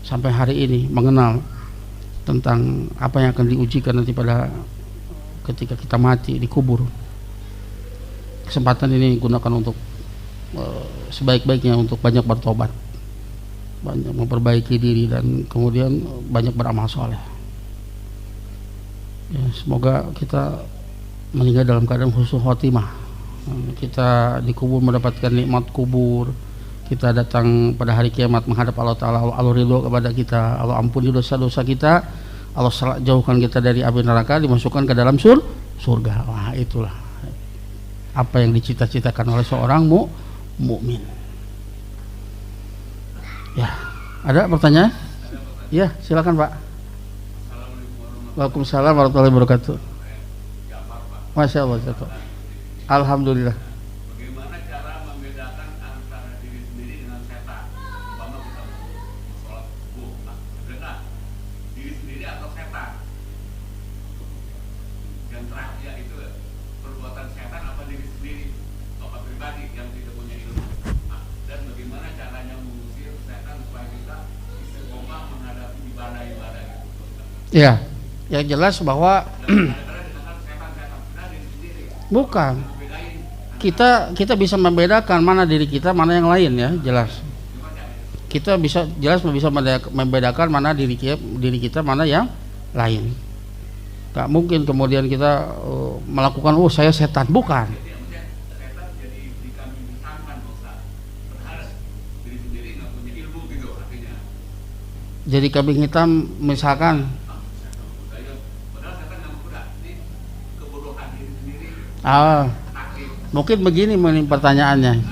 sampai hari ini mengenal tentang apa yang akan diujikan nanti pada ketika kita mati dikubur. Kesempatan ini gunakan untuk sebaik-baiknya untuk banyak bertobat, banyak memperbaiki diri, dan kemudian banyak beramal soleh. Ya, semoga kita meninggal dalam keadaan husnul khotimah. Kita dikubur mendapatkan nikmat kubur. Kita datang pada hari kiamat menghadap Allah Ta'ala. Allah ridho kepada kita, Allah ampuni dosa-dosa kita, Allah jauhkan kita dari api neraka, dimasukkan ke dalam surga. Wah, itulah apa yang dicita-citakan oleh seorang mukmin. Ya, ada pertanyaan? Ya, silakan Pak. Waalaikumsalam warahmatullahi wabarakatuh. Masya Allah. Alhamdulillah. Bagaimana cara membedakan antara diri sendiri dengan setan? Umpama kita sholat subuh, benar diri sendiri atau setan? Yang terakhir itu perbuatan setan apa diri sendiri? Apa pribadi yang tidak punya ilmu? Dan bagaimana caranya mengusir setan supaya kita istiqomah menghadapi ibadah-ibadah itu? Ya. Yang jelas bahwa bukan kita bisa membedakan mana diri kita, mana yang lain, ya jelas. Kita bisa membedakan mana diri kita, mana yang lain. Gak mungkin kemudian kita melakukan saya setan, bukan. Jadi kambing hitam misalkan. Mungkin begini pertanyaannya.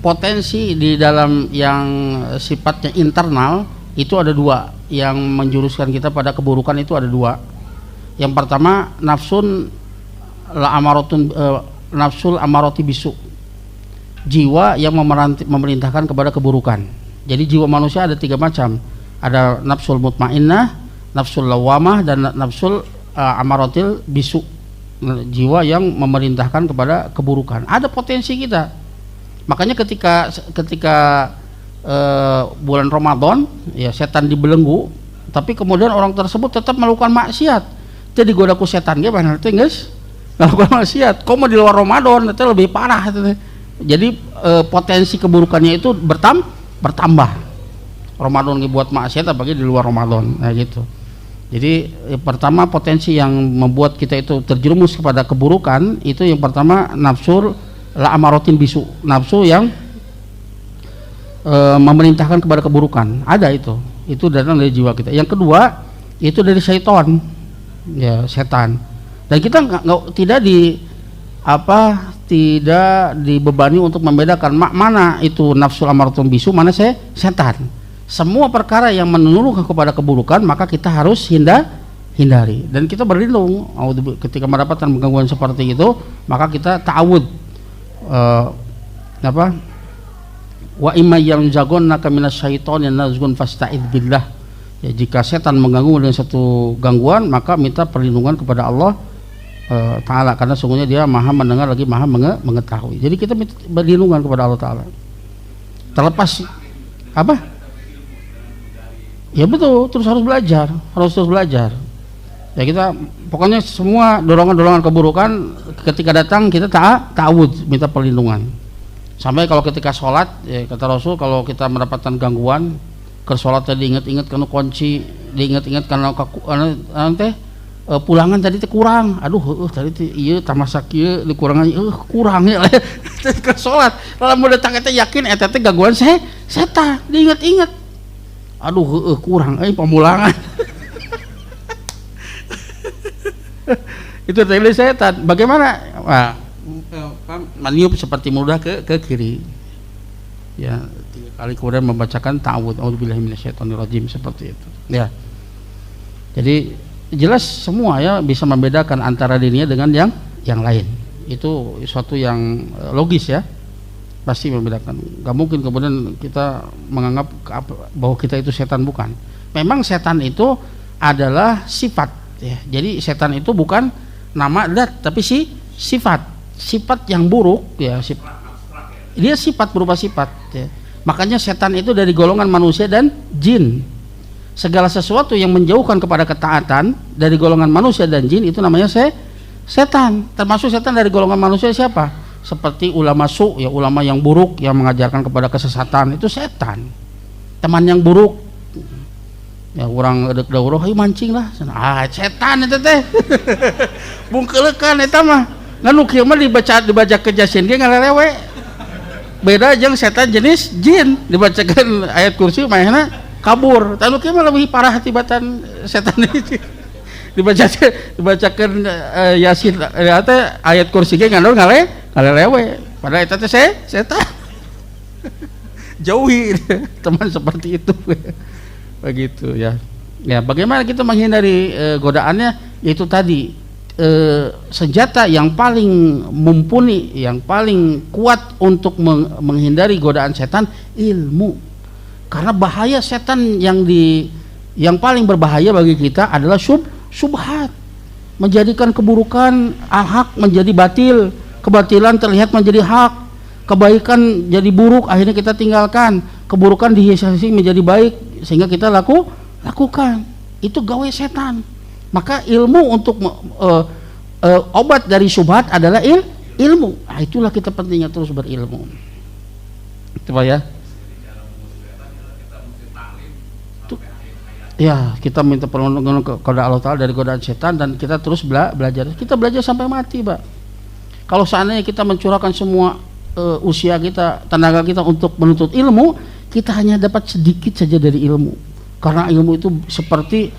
Potensi di dalam yang sifatnya internal itu ada dua, yang menjuruskan kita pada keburukan itu ada dua. Yang pertama nafsul amarati bisu, jiwa yang memerintahkan kepada keburukan. Jadi jiwa manusia ada tiga macam, ada nafsul mutmainnah, nafsul lawamah, dan nafsul amaratil bisu, jiwa yang memerintahkan kepada keburukan. Ada potensi kita. Makanya ketika bulan Ramadan, ya setan dibelenggu, tapi kemudian orang tersebut tetap melakukan maksiat. Jadi goda ku setan ge benar teh geus melakukan maksiat. Komo di luar Ramadan itu lebih parah. Jadi potensi keburukannya itu bertambah. Ramadan dibuat maksiat apalagi di luar Ramadan. Nah gitu. Jadi pertama potensi yang membuat kita itu terjerumus kepada keburukan itu yang pertama nafsul la amaratin bisu, nafsu yang memerintahkan kepada keburukan. Ada itu datang dari jiwa kita. Yang kedua itu dari syaitan, ya setan. Dan kita tidak dibebani untuk membedakan mana itu nafsul amaratun bisu, mana setan. Semua perkara yang menurut kepada keburukan maka kita harus hindari, dan kita berlindung ketika mendapatkan gangguan seperti itu, maka kita ta'awud. Wa imma yanzaghannaka minasyaitoni nazghun fasta'idz billah. Ya, jika setan mengganggu dengan satu gangguan, maka minta perlindungan kepada Allah Ta'ala, karena sungguhnya dia maha mendengar lagi maha mengetahui. Jadi kita minta perlindungan kepada Allah Ta'ala. Terlepas apa? Ya betul, terus harus belajar. Ya kita pokoknya semua dorongan-dorongan keburukan ketika datang kita ta'awud, minta perlindungan Sampai kalau ketika sholat, ya, kata Rasul kalau kita mendapatkan gangguan ke sholat tadi diingat-ingat karena kunci, diingat-ingat karena teh pulangan tadi teh kurang, aduh tadi teh iya tamasak ieu dikurangan kurang ya ke sholat lalu mau datang eta yakin eta teh gangguan setan diingat-ingat, aduh kurang pemulangan itu tadi setan. Bagaimana maniup seperti mudah ke kiri ya, 3 kali kemudian membacakan ta'awudz a'udzubillahi minasyaitonirrajim seperti itu ya. Jadi jelas semua ya bisa membedakan antara dirinya dengan yang lain. Itu suatu yang logis ya, pasti membedakan. Gak mungkin kemudian kita menganggap bahwa kita itu setan, bukan. Memang setan itu adalah sifat ya. Jadi setan itu bukan nama dat tapi sifat yang buruk ya, dia sifat berupa sifat ya. Makanya setan itu dari golongan manusia dan jin. Segala sesuatu yang menjauhkan kepada ketaatan dari golongan manusia dan jin itu namanya setan. Termasuk setan dari golongan manusia siapa? Seperti ulama ya, ulama yang buruk yang mengajarkan kepada kesesatan, itu setan. Teman yang buruk ya, orang edek daurah ayo mancing lah, setan itu teh bungkelekan eta mah nganu kieu mah dibaca kejasin ge ngalelewe. Beda jeung setan jenis jin, dibacakan ayat kursi mainna kabur. Tanu kieu mah lebih parah tibatan setan itu. Dibacakan Yasin eta ayat kursi ge ngandung ngalelewe. Padahal eta teh setan. Jauhi teman seperti itu. Begitu ya. Ya, bagaimana kita menghindari godaannya? Yaitu tadi senjata yang paling mumpuni, yang paling kuat untuk menghindari godaan setan, ilmu. Karena bahaya setan yang paling berbahaya bagi kita adalah syubhat, menjadikan keburukan al-haq menjadi batil, kebatilan terlihat menjadi hak, kebaikan jadi buruk akhirnya kita tinggalkan, keburukan dihiasi menjadi baik sehingga kita lakukan. Itu gawe setan. Maka ilmu untuk obat dari syubhat adalah ilmu. Nah, itulah kita pentingnya terus berilmu. Itu Pak ya. Ya, kita minta perlindungan kepada Allah Ta'ala dari godaan setan dan kita terus belajar. Kita belajar sampai mati, Pak. Kalau seandainya kita mencurahkan semua usia kita, tenaga kita untuk menuntut ilmu, kita hanya dapat sedikit saja dari ilmu. Karena ilmu itu seperti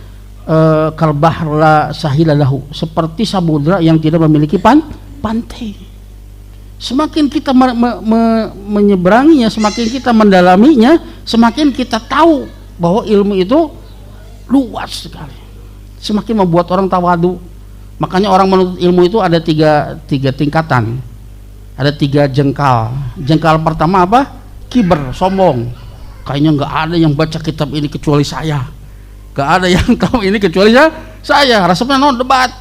kalbah la sahilalahu, seperti samudra yang tidak memiliki pantai. Semakin kita menyeberanginya, semakin kita mendalaminya, semakin kita tahu bahwa ilmu itu luas sekali, semakin membuat orang tawadu. Makanya orang menuntut ilmu itu ada tiga tingkatan, ada 3 jengkal. Jengkal pertama apa? Kiber, sombong. Kayaknya nggak ada yang baca kitab ini kecuali saya, nggak ada yang tahu ini kecuali saya. Rasanya debat.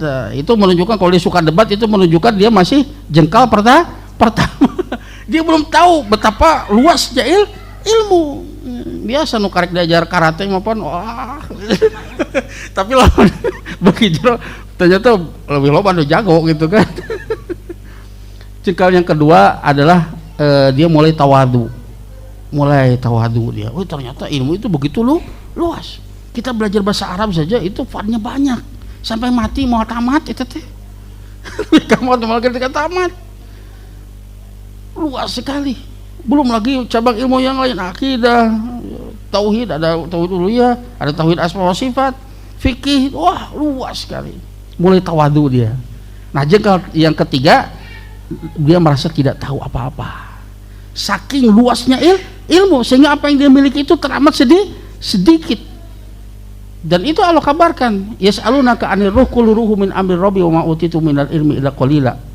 Nah, itu menunjukkan kalau dia suka debat, itu menunjukkan dia masih jengkal pertama. Dia belum tahu betapa luasnya ilmu. Biasa nu karek diajar karate maupun wah. Tapi lah begitu ternyata lebih loba nu jago gitu kan. Jengkal yang kedua adalah dia mulai tawadu dia. Oh, ternyata ilmu itu begitu luas. Kita belajar bahasa Arab saja itu fadnya banyak. Sampai mati mau tamat itu teh. Kamu mau ketika tamat. Luas sekali. Belum lagi cabang ilmu yang lain, akidah, tauhid, ada tauhid uluhiyah, ada tauhid asma wa sifat, fikih. Wah, luas sekali. Mulai tawadu dia. Nah, jengkal yang ketiga, dia merasa tidak tahu apa-apa. Saking luasnya ilmu sehingga apa yang dia miliki itu teramat sedikit. Dan itu Allah kabarkan, yas'alunaka 'anir ruh qul ruhu min amri rabbi wa ma utitu minal ilmi illa qalila.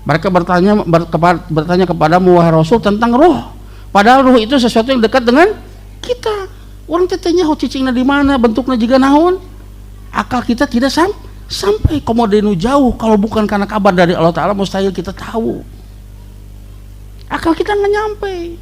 Mereka bertanya kepadamu wahai Rasul tentang ruh. Padahal ruh itu sesuatu yang dekat dengan kita. Orang tetenya cicingna di mana, bentuknya juga naon. Akal kita tidak sampai komodenu jauh. Kalau bukan karena kabar dari Allah Ta'ala mustahil kita tahu. Akal kita nggak nyampe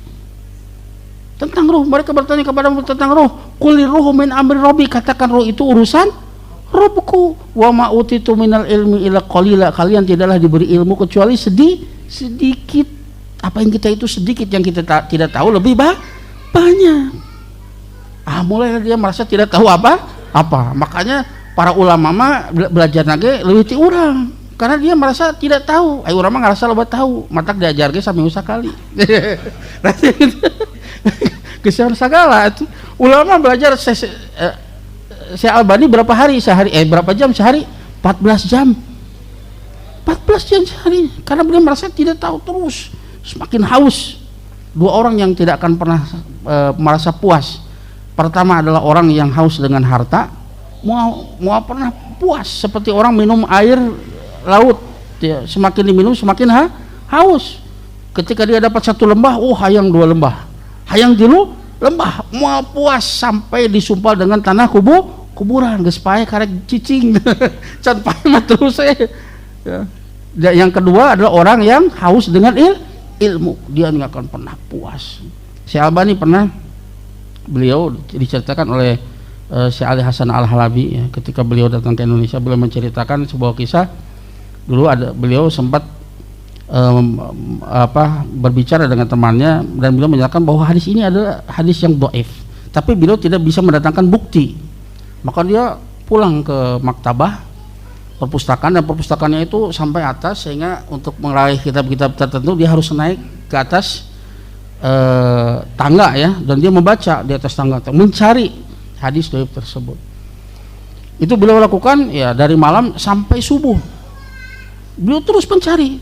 tentang ruh. Mereka bertanya kepadamu tentang ruh. Qul ruhu min amri rabbi, katakan ruh itu urusan Rabbku. Wa ma utitu minal ilmi illa qalila, kalian tidaklah diberi ilmu kecuali sedikit. Apa yang kita itu sedikit, yang kita tidak tahu lebih banyak. Mulai dia merasa tidak tahu apa. Makanya para ulama mah belajar nage leuwih ti urang, karena dia merasa tidak tahu. Urang mah ngarasa loba tahu, matak diajar ge saminggu sakali. Kesan segala itu. Ulama belajar Syekh Albani berapa hari sehari? Berapa jam sehari? 14 jam. 14 jam sehari, karena beliau merasa tidak tahu, terus semakin haus. Dua orang yang tidak akan pernah merasa puas. Pertama adalah orang yang haus dengan harta, mau pernah puas, seperti orang minum air laut, ya, semakin diminum semakin haus. Ketika dia dapat 1 lembah, hayang 2 lembah, hayang 3 lembah, mau puas sampai disumpal dengan tanah kuburan, geus pae karek cicing. Can pae mah terus ya. Yang kedua adalah orang yang haus dengan ilmu, dia nggak akan pernah puas. Syekh Albani pernah, beliau diceritakan oleh Syekh Ali Hasan Al-Halabi, ya, ketika beliau datang ke Indonesia, beliau menceritakan sebuah kisah. Dulu beliau sempat berbicara dengan temannya, dan beliau menyatakan bahwa hadis ini adalah hadis yang dhaif, tapi beliau tidak bisa mendatangkan bukti. Maka dia pulang ke maktabah perpustakaan, dan perpustakaannya itu sampai atas, sehingga untuk meraih kitab-kitab tertentu dia harus naik ke atas tangga, ya, dan dia membaca di atas tangga mencari hadis dhaif tersebut. Itu beliau lakukan ya dari malam sampai subuh. Beliau terus mencari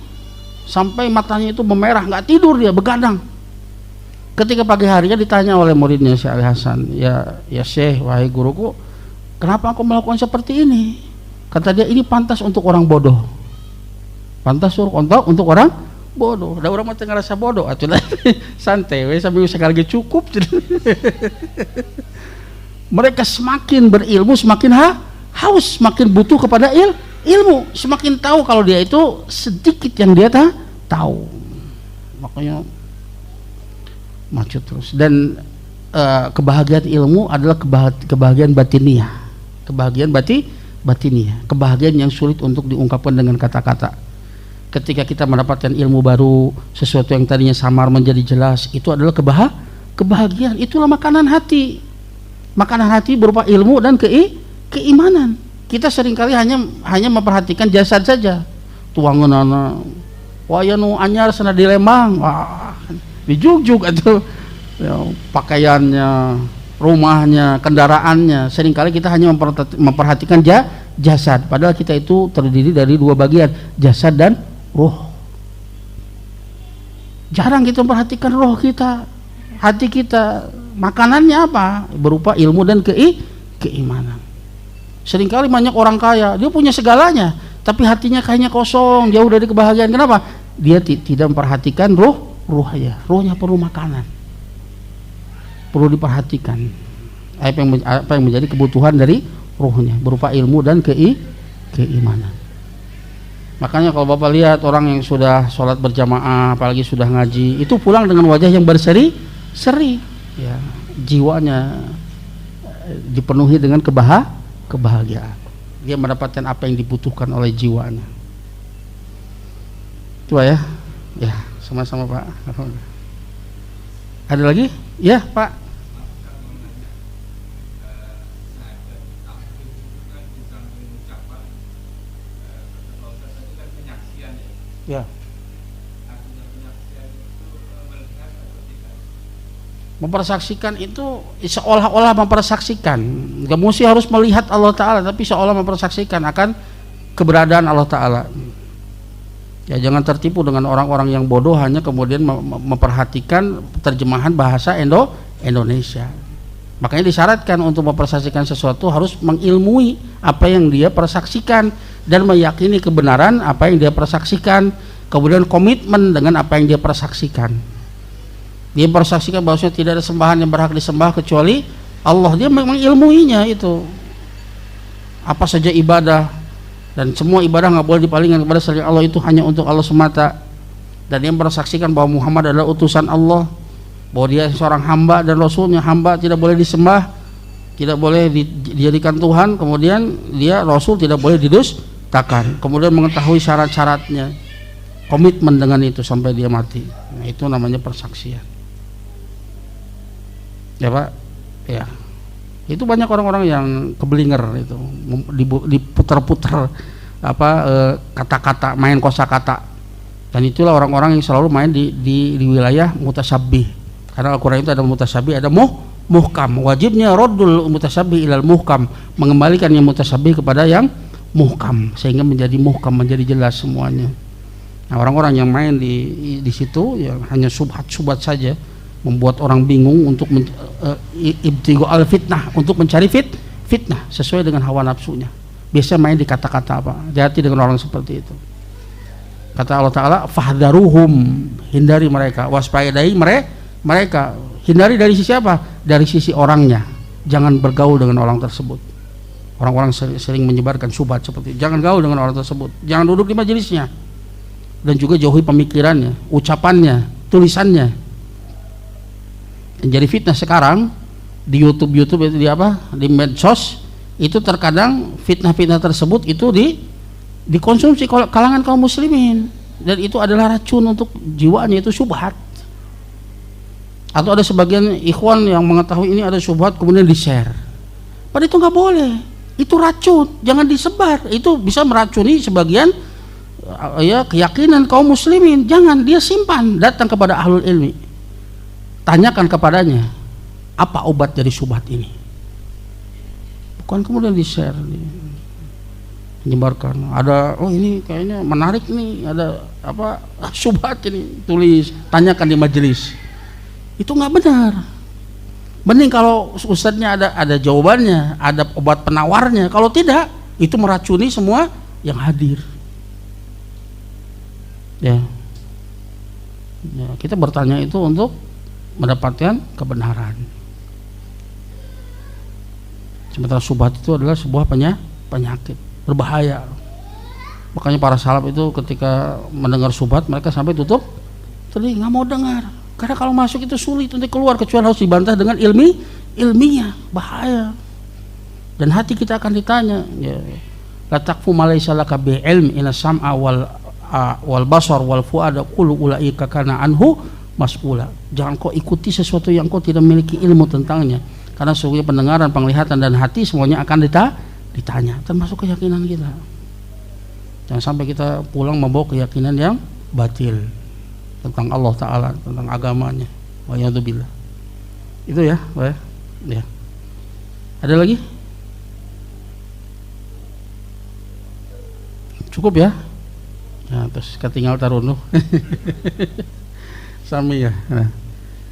sampai matanya itu memerah, nggak tidur, dia begadang. Ketika pagi harinya ditanya oleh muridnya Syekh Ali Hasan, ya Syekh, wahai guruku, kenapa aku melakukan seperti ini? Kata dia, ini pantas untuk orang bodoh. Pantas untuk orang bodoh. Da urang mah teu ngarasa bodoh atuh santai we sambil sekali cukup. Mereka semakin berilmu semakin haus, semakin butuh kepada ilmu, semakin tahu kalau dia itu sedikit yang dia tahu. Makanya maju terus. Dan kebahagiaan ilmu adalah kebahagiaan batiniah. Kebahagiaan batiniah, kebahagiaan yang sulit untuk diungkapkan dengan kata-kata. Ketika kita mendapatkan ilmu baru, sesuatu yang tadinya samar menjadi jelas, itu adalah kebahagiaan. Itulah makanan hati. Makanan hati berupa ilmu dan keimanan. Kita seringkali hanya memperhatikan jasad saja. Tuangeunana, waya nu anyar sana di Lembang, wah, dijugjug atuh, ya, pakaiannya, rumahnya, kendaraannya. Seringkali kita hanya memperhatikan jasad, padahal kita itu terdiri dari 2 bagian, jasad dan roh. Jarang kita memperhatikan roh kita, hati kita. Makanannya apa? Berupa ilmu dan keimanan. Seringkali banyak orang kaya, dia punya segalanya, tapi hatinya kayaknya kosong, jauh dari kebahagiaan. Kenapa? Dia tidak memperhatikan rohnya. Rohnya perlu makanan, perlu diperhatikan. Apa yang menjadi kebutuhan dari rohnya berupa ilmu dan keimanan. Makanya kalau Bapak lihat orang yang sudah sholat berjamaah, apalagi sudah ngaji, itu pulang dengan wajah yang berseri-seri, ya, jiwanya dipenuhi dengan kebahagiaan. Dia mendapatkan apa yang dibutuhkan oleh jiwanya. Itu ya, sama-sama Pak. Ada lagi? Ya Pak. Ya. Mempersaksikan itu seolah-olah mempersaksikan. Gak mesti harus melihat Allah Ta'ala, tapi seolah mempersaksikan akan keberadaan Allah Ta'ala. Ya, jangan tertipu dengan orang-orang yang bodoh hanya kemudian memperhatikan terjemahan bahasa Indonesia. Makanya disyaratkan untuk mempersaksikan sesuatu harus mengilmui apa yang dia persaksikan dan meyakini kebenaran apa yang dia persaksikan, kemudian komitmen dengan apa yang dia persaksikan. Dia persaksikan bahwasanya tidak ada sembahan yang berhak disembah kecuali Allah. Dia memang ilmuinya itu apa saja ibadah, dan semua ibadah nggak boleh dipalingkan kepada selain Allah, itu hanya untuk Allah semata. Dan dia persaksikan bahwa Muhammad adalah utusan Allah, bahwa dia seorang hamba dan rasulnya. Hamba tidak boleh disembah, tidak boleh dijadikan Tuhan, kemudian dia rasul tidak boleh didustakan, kemudian mengetahui syarat-syaratnya, komitmen dengan itu sampai dia mati. Nah, itu namanya persaksian. Ya Pak, ya. Itu banyak orang-orang yang kebelinger itu, diputar-putar kata-kata, main kosakata. Dan itulah orang-orang yang selalu main di wilayah mutasabbih. Karena Al-Qur'an itu ada mutasabbih, ada muhkam. Wajibnya raddul mutasabbih ilal muhkam, mengembalikan yang mutasabbih kepada yang muhkam sehingga menjadi muhkam, menjadi jelas semuanya. Nah, orang-orang yang main di situ ya hanya subhat saja, membuat orang bingung untuk ibtighu al fitnah, untuk mencari fitnah sesuai dengan hawa nafsunya. Biasa main di kata-kata apa? Hati-hati dengan orang seperti itu. Kata Allah Ta'ala, fahdharuhum, hindari mereka, waspadai mereka. Hindari dari sisi apa? Dari sisi orangnya. Jangan bergaul dengan orang tersebut. Orang-orang sering menyebarkan syubhat seperti itu. Jangan gaul dengan orang tersebut. Jangan duduk di majelisnya. Dan juga jauhi pemikirannya, ucapannya, tulisannya. Jadi fitnah sekarang di YouTube itu di medsos itu terkadang fitnah-fitnah tersebut itu dikonsumsi kalangan kaum muslimin, dan itu adalah racun untuk jiwanya, itu syubhat. Atau ada sebagian ikhwan yang mengetahui ini ada syubhat kemudian di-share. Padahal itu nggak boleh, itu racun, jangan disebar. Itu bisa meracuni sebagian keyakinan kaum muslimin. Jangan, dia simpan, datang kepada ahlul ilmi, tanyakan kepadanya apa obat dari syubhat ini, bukan kemudian di-share, menyebarkan. Ada ini kayaknya menarik nih, ada syubhat ini, tulis, tanyakan di majelis. Itu nggak benar. Mending kalau ustadznya ada jawabannya, ada obat penawarnya. Kalau tidak, itu meracuni semua yang hadir. Ya, kita bertanya itu untuk mendapatkan kebenaran. Sementara syubhat itu adalah sebuah penyakit, berbahaya. Makanya para salaf itu ketika mendengar syubhat mereka sampai tutup telinga, nggak mau dengar. Karena kalau masuk itu sulit untuk keluar, kecuali harus dibantah dengan ilmiah, bahaya. Dan hati kita akan ditanya, ya, la taqfu ma laysa laka bi ilm ina sam'a wal basar wal fuada qul ulaika kana anhu mas'ula. Jangan kau ikuti sesuatu yang kau tidak memiliki ilmu tentangnya, karena sesungguhnya pendengaran, penglihatan dan hati semuanya akan ditanya, termasuk keyakinan kita. Jangan sampai kita pulang membawa keyakinan yang batil tentang Allah Ta'ala, tentang agamanya. Wa'iyadzubillah. Itu ya, ya. Ada lagi? Cukup ya? Ya, terus ketinggal tarunuh. Sami ya. Nah.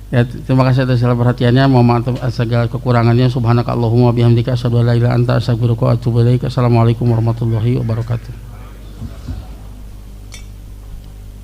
Ya, terima kasih atas segala perhatiannya. Mohon maaf atas segala kekurangannya. Subhanakallahumma bihamdika asyhadu an la ilaha illa anta astaghfiruka wa atubu ilaik. Assalamualaikum warahmatullahi wabarakatuh.